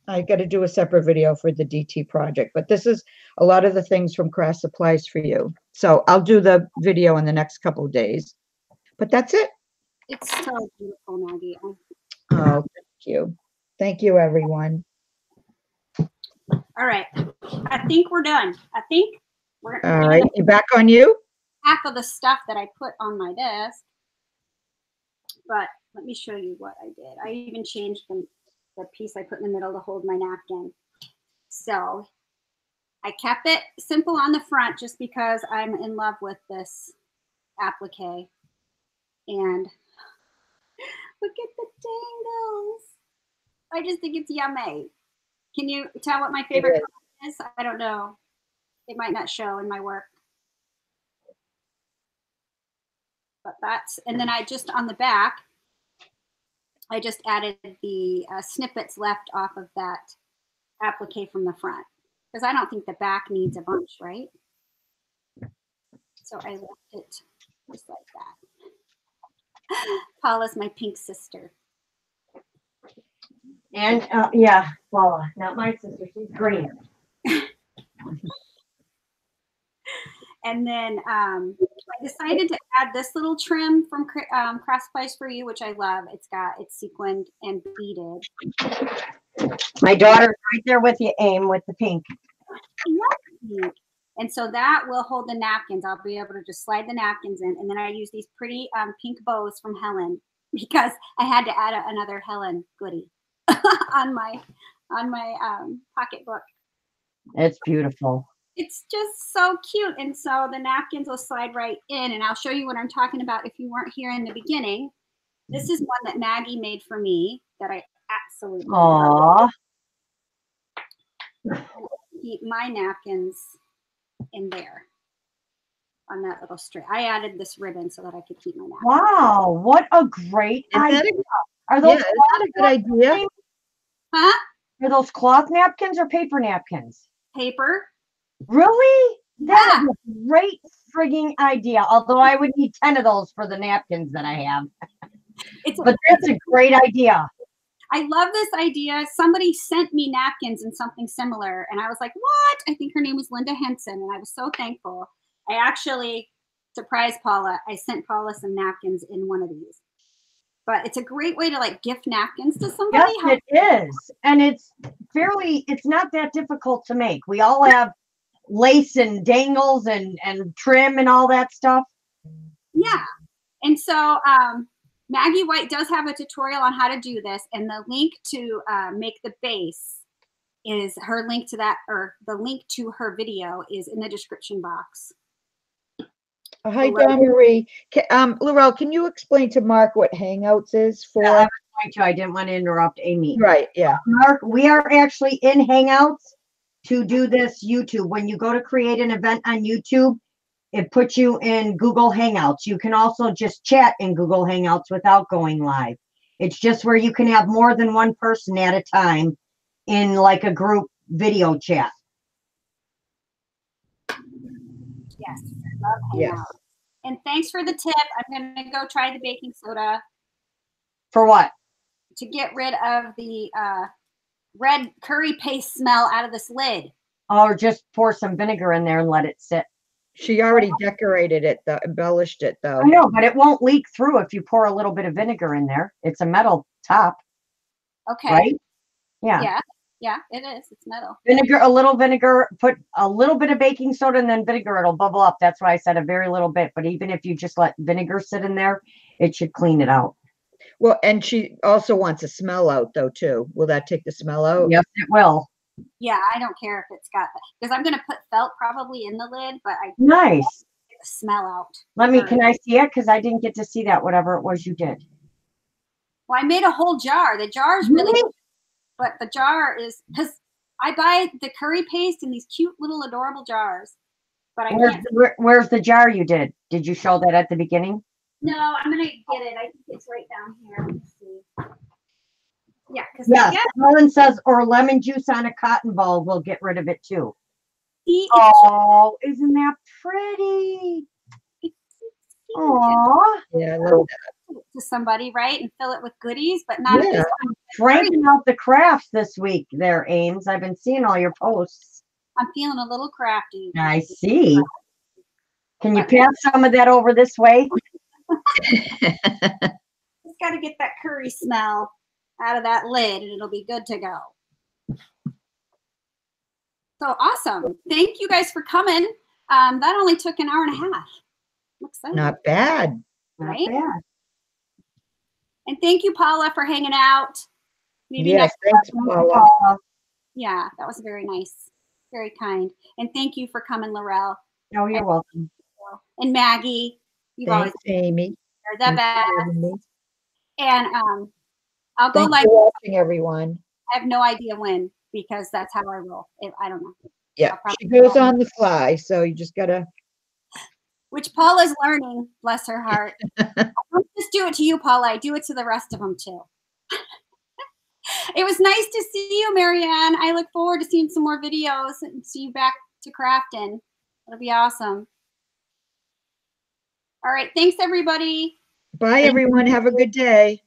I got to do a separate video for the DT project, but this is a lot of the things from Craft Supplies for You. So I'll do the video in the next couple of days, but that's it. It's so beautiful, Maggie. Oh, thank you. Thank you, everyone. All right. I think we're done. I think we're all right. You back on you? Half of the stuff that I put on my desk, but let me show you what I did. I even changed the piece I put in the middle to hold my napkin. So I kept it simple on the front just because I'm in love with this applique. And look at the dangles. I just think it's yummy. Can you tell what my favorite color is? I don't know. It might not show in my work. But that's, and then I just on the back, I just added the snippets left off of that applique from the front. Because I don't think the back needs a bunch, right? So I left it just like that. Paula's my pink sister. And yeah, Paula, not my sister, she's green. And then I decided to add this little trim from Craft Supplies for You, which I love. It's sequined and beaded. My daughter's right there with you, Aim, with the pink. I love pink. And so that will hold the napkins. I'll be able to just slide the napkins in. And then I use these pretty pink bows from Helen because I had to add another Helen goodie on my pocketbook. It's beautiful. It's just so cute. And so the napkins will slide right in. And I'll show you what I'm talking about if you weren't here in the beginning. This is one that Maggie made for me that I absolutely love. Keep my napkins in there on that little strip. I added this ribbon so that I could keep my napkins. Wow, what a great idea. Are those a good idea? Huh? Are those cloth napkins or paper napkins? Paper. Really? That is a great frigging idea. Although I would need 10 of those for the napkins that I have. But that's a great idea. I love this idea. Somebody sent me napkins and something similar, and I was like, what? I think her name was Linda Henson, and I was so thankful. I actually surprised Paula. I sent Paula some napkins in one of these. But it's a great way to like gift napkins to somebody. Yes, it is. And it's not that difficult to make. We all have lace and dangles and trim and all that stuff. Yeah. And so Maggie White does have a tutorial on how to do this, and the link to make the base is her link to that, or the link to her video is in the description box. Hi, Dawn Marie. Lorelle, can you explain to Mark what Hangouts is for? Yeah, I was going to. I didn't want to interrupt Amy. Right, yeah. Mark, we are actually in Hangouts to do this YouTube. When you go to create an event on YouTube, it puts you in Google Hangouts. You can also just chat in Google Hangouts without going live. It's just where you can have more than one person at a time in like a group video chat. Yes, I love Hangouts. Yes. And thanks for the tip. I'm going to go try the baking soda. For what? To get rid of the red curry paste smell out of this lid. Or just pour some vinegar in there and let it sit. She already decorated it, though, embellished it, though. I know, but it won't leak through if you pour a little bit of vinegar in there. It's a metal top. Okay. Right? Yeah. Yeah, it is. It's metal. Vinegar, a little vinegar, put a little bit of baking soda and then vinegar. It'll bubble up. That's why I said a very little bit. But even if you just let vinegar sit in there, it should clean it out. Well, and she also wants a smell out, though, too. Will that take the smell out? Yes, it will. Yeah, I don't care if it's got that. Because I'm going to put felt probably in the lid, but I Nice. get the smell out. Can I see it? Because I didn't get to see that, whatever it was you did. Well, I made a whole jar. The jar is really good, but the jar is, because I buy the curry paste in these cute little adorable jars. But Where's the jar you did? Did you show that at the beginning? No, I'm going to get it. I think it's right down here. Let's see. Yeah. Yes, Helen says, or lemon juice on a cotton ball will get rid of it too. See, oh, isn't that pretty? Oh, Yeah, I love that. To somebody, right? And fill it with goodies, but not Yeah. Cranking out the crafts this week there, Ames. I've been seeing all your posts. I'm feeling a little crafty. I see. Can you pass some of that over this way? Just got to get that curry smell out of that lid and it'll be good to go. So awesome. Thank you guys for coming. That only took an hour and a half. Looks like Not bad. right? Not bad. And thank you, Paula, for hanging out. Maybe Yes, next thanks, Paula. Yeah, that was very nice. Very kind. And thank you for coming, Lorelle. Oh, you're welcome. And Maggie. You've always Thanks, Amy. are the Thanks for best. having me. And I'll go Thanks live. for watching, everyone. I have no idea when, because that's how I roll. I don't know. Yeah, I'll she probably goes on the fly, so you just gotta. Which Paula's learning, bless her heart. I don't just do it to you, Paula. I do it to the rest of them too. It was nice to see you, Marianne. I look forward to seeing some more videos and see you back to crafting. It'll be awesome. All right. Thanks, everybody. Bye, everyone. Have a good day.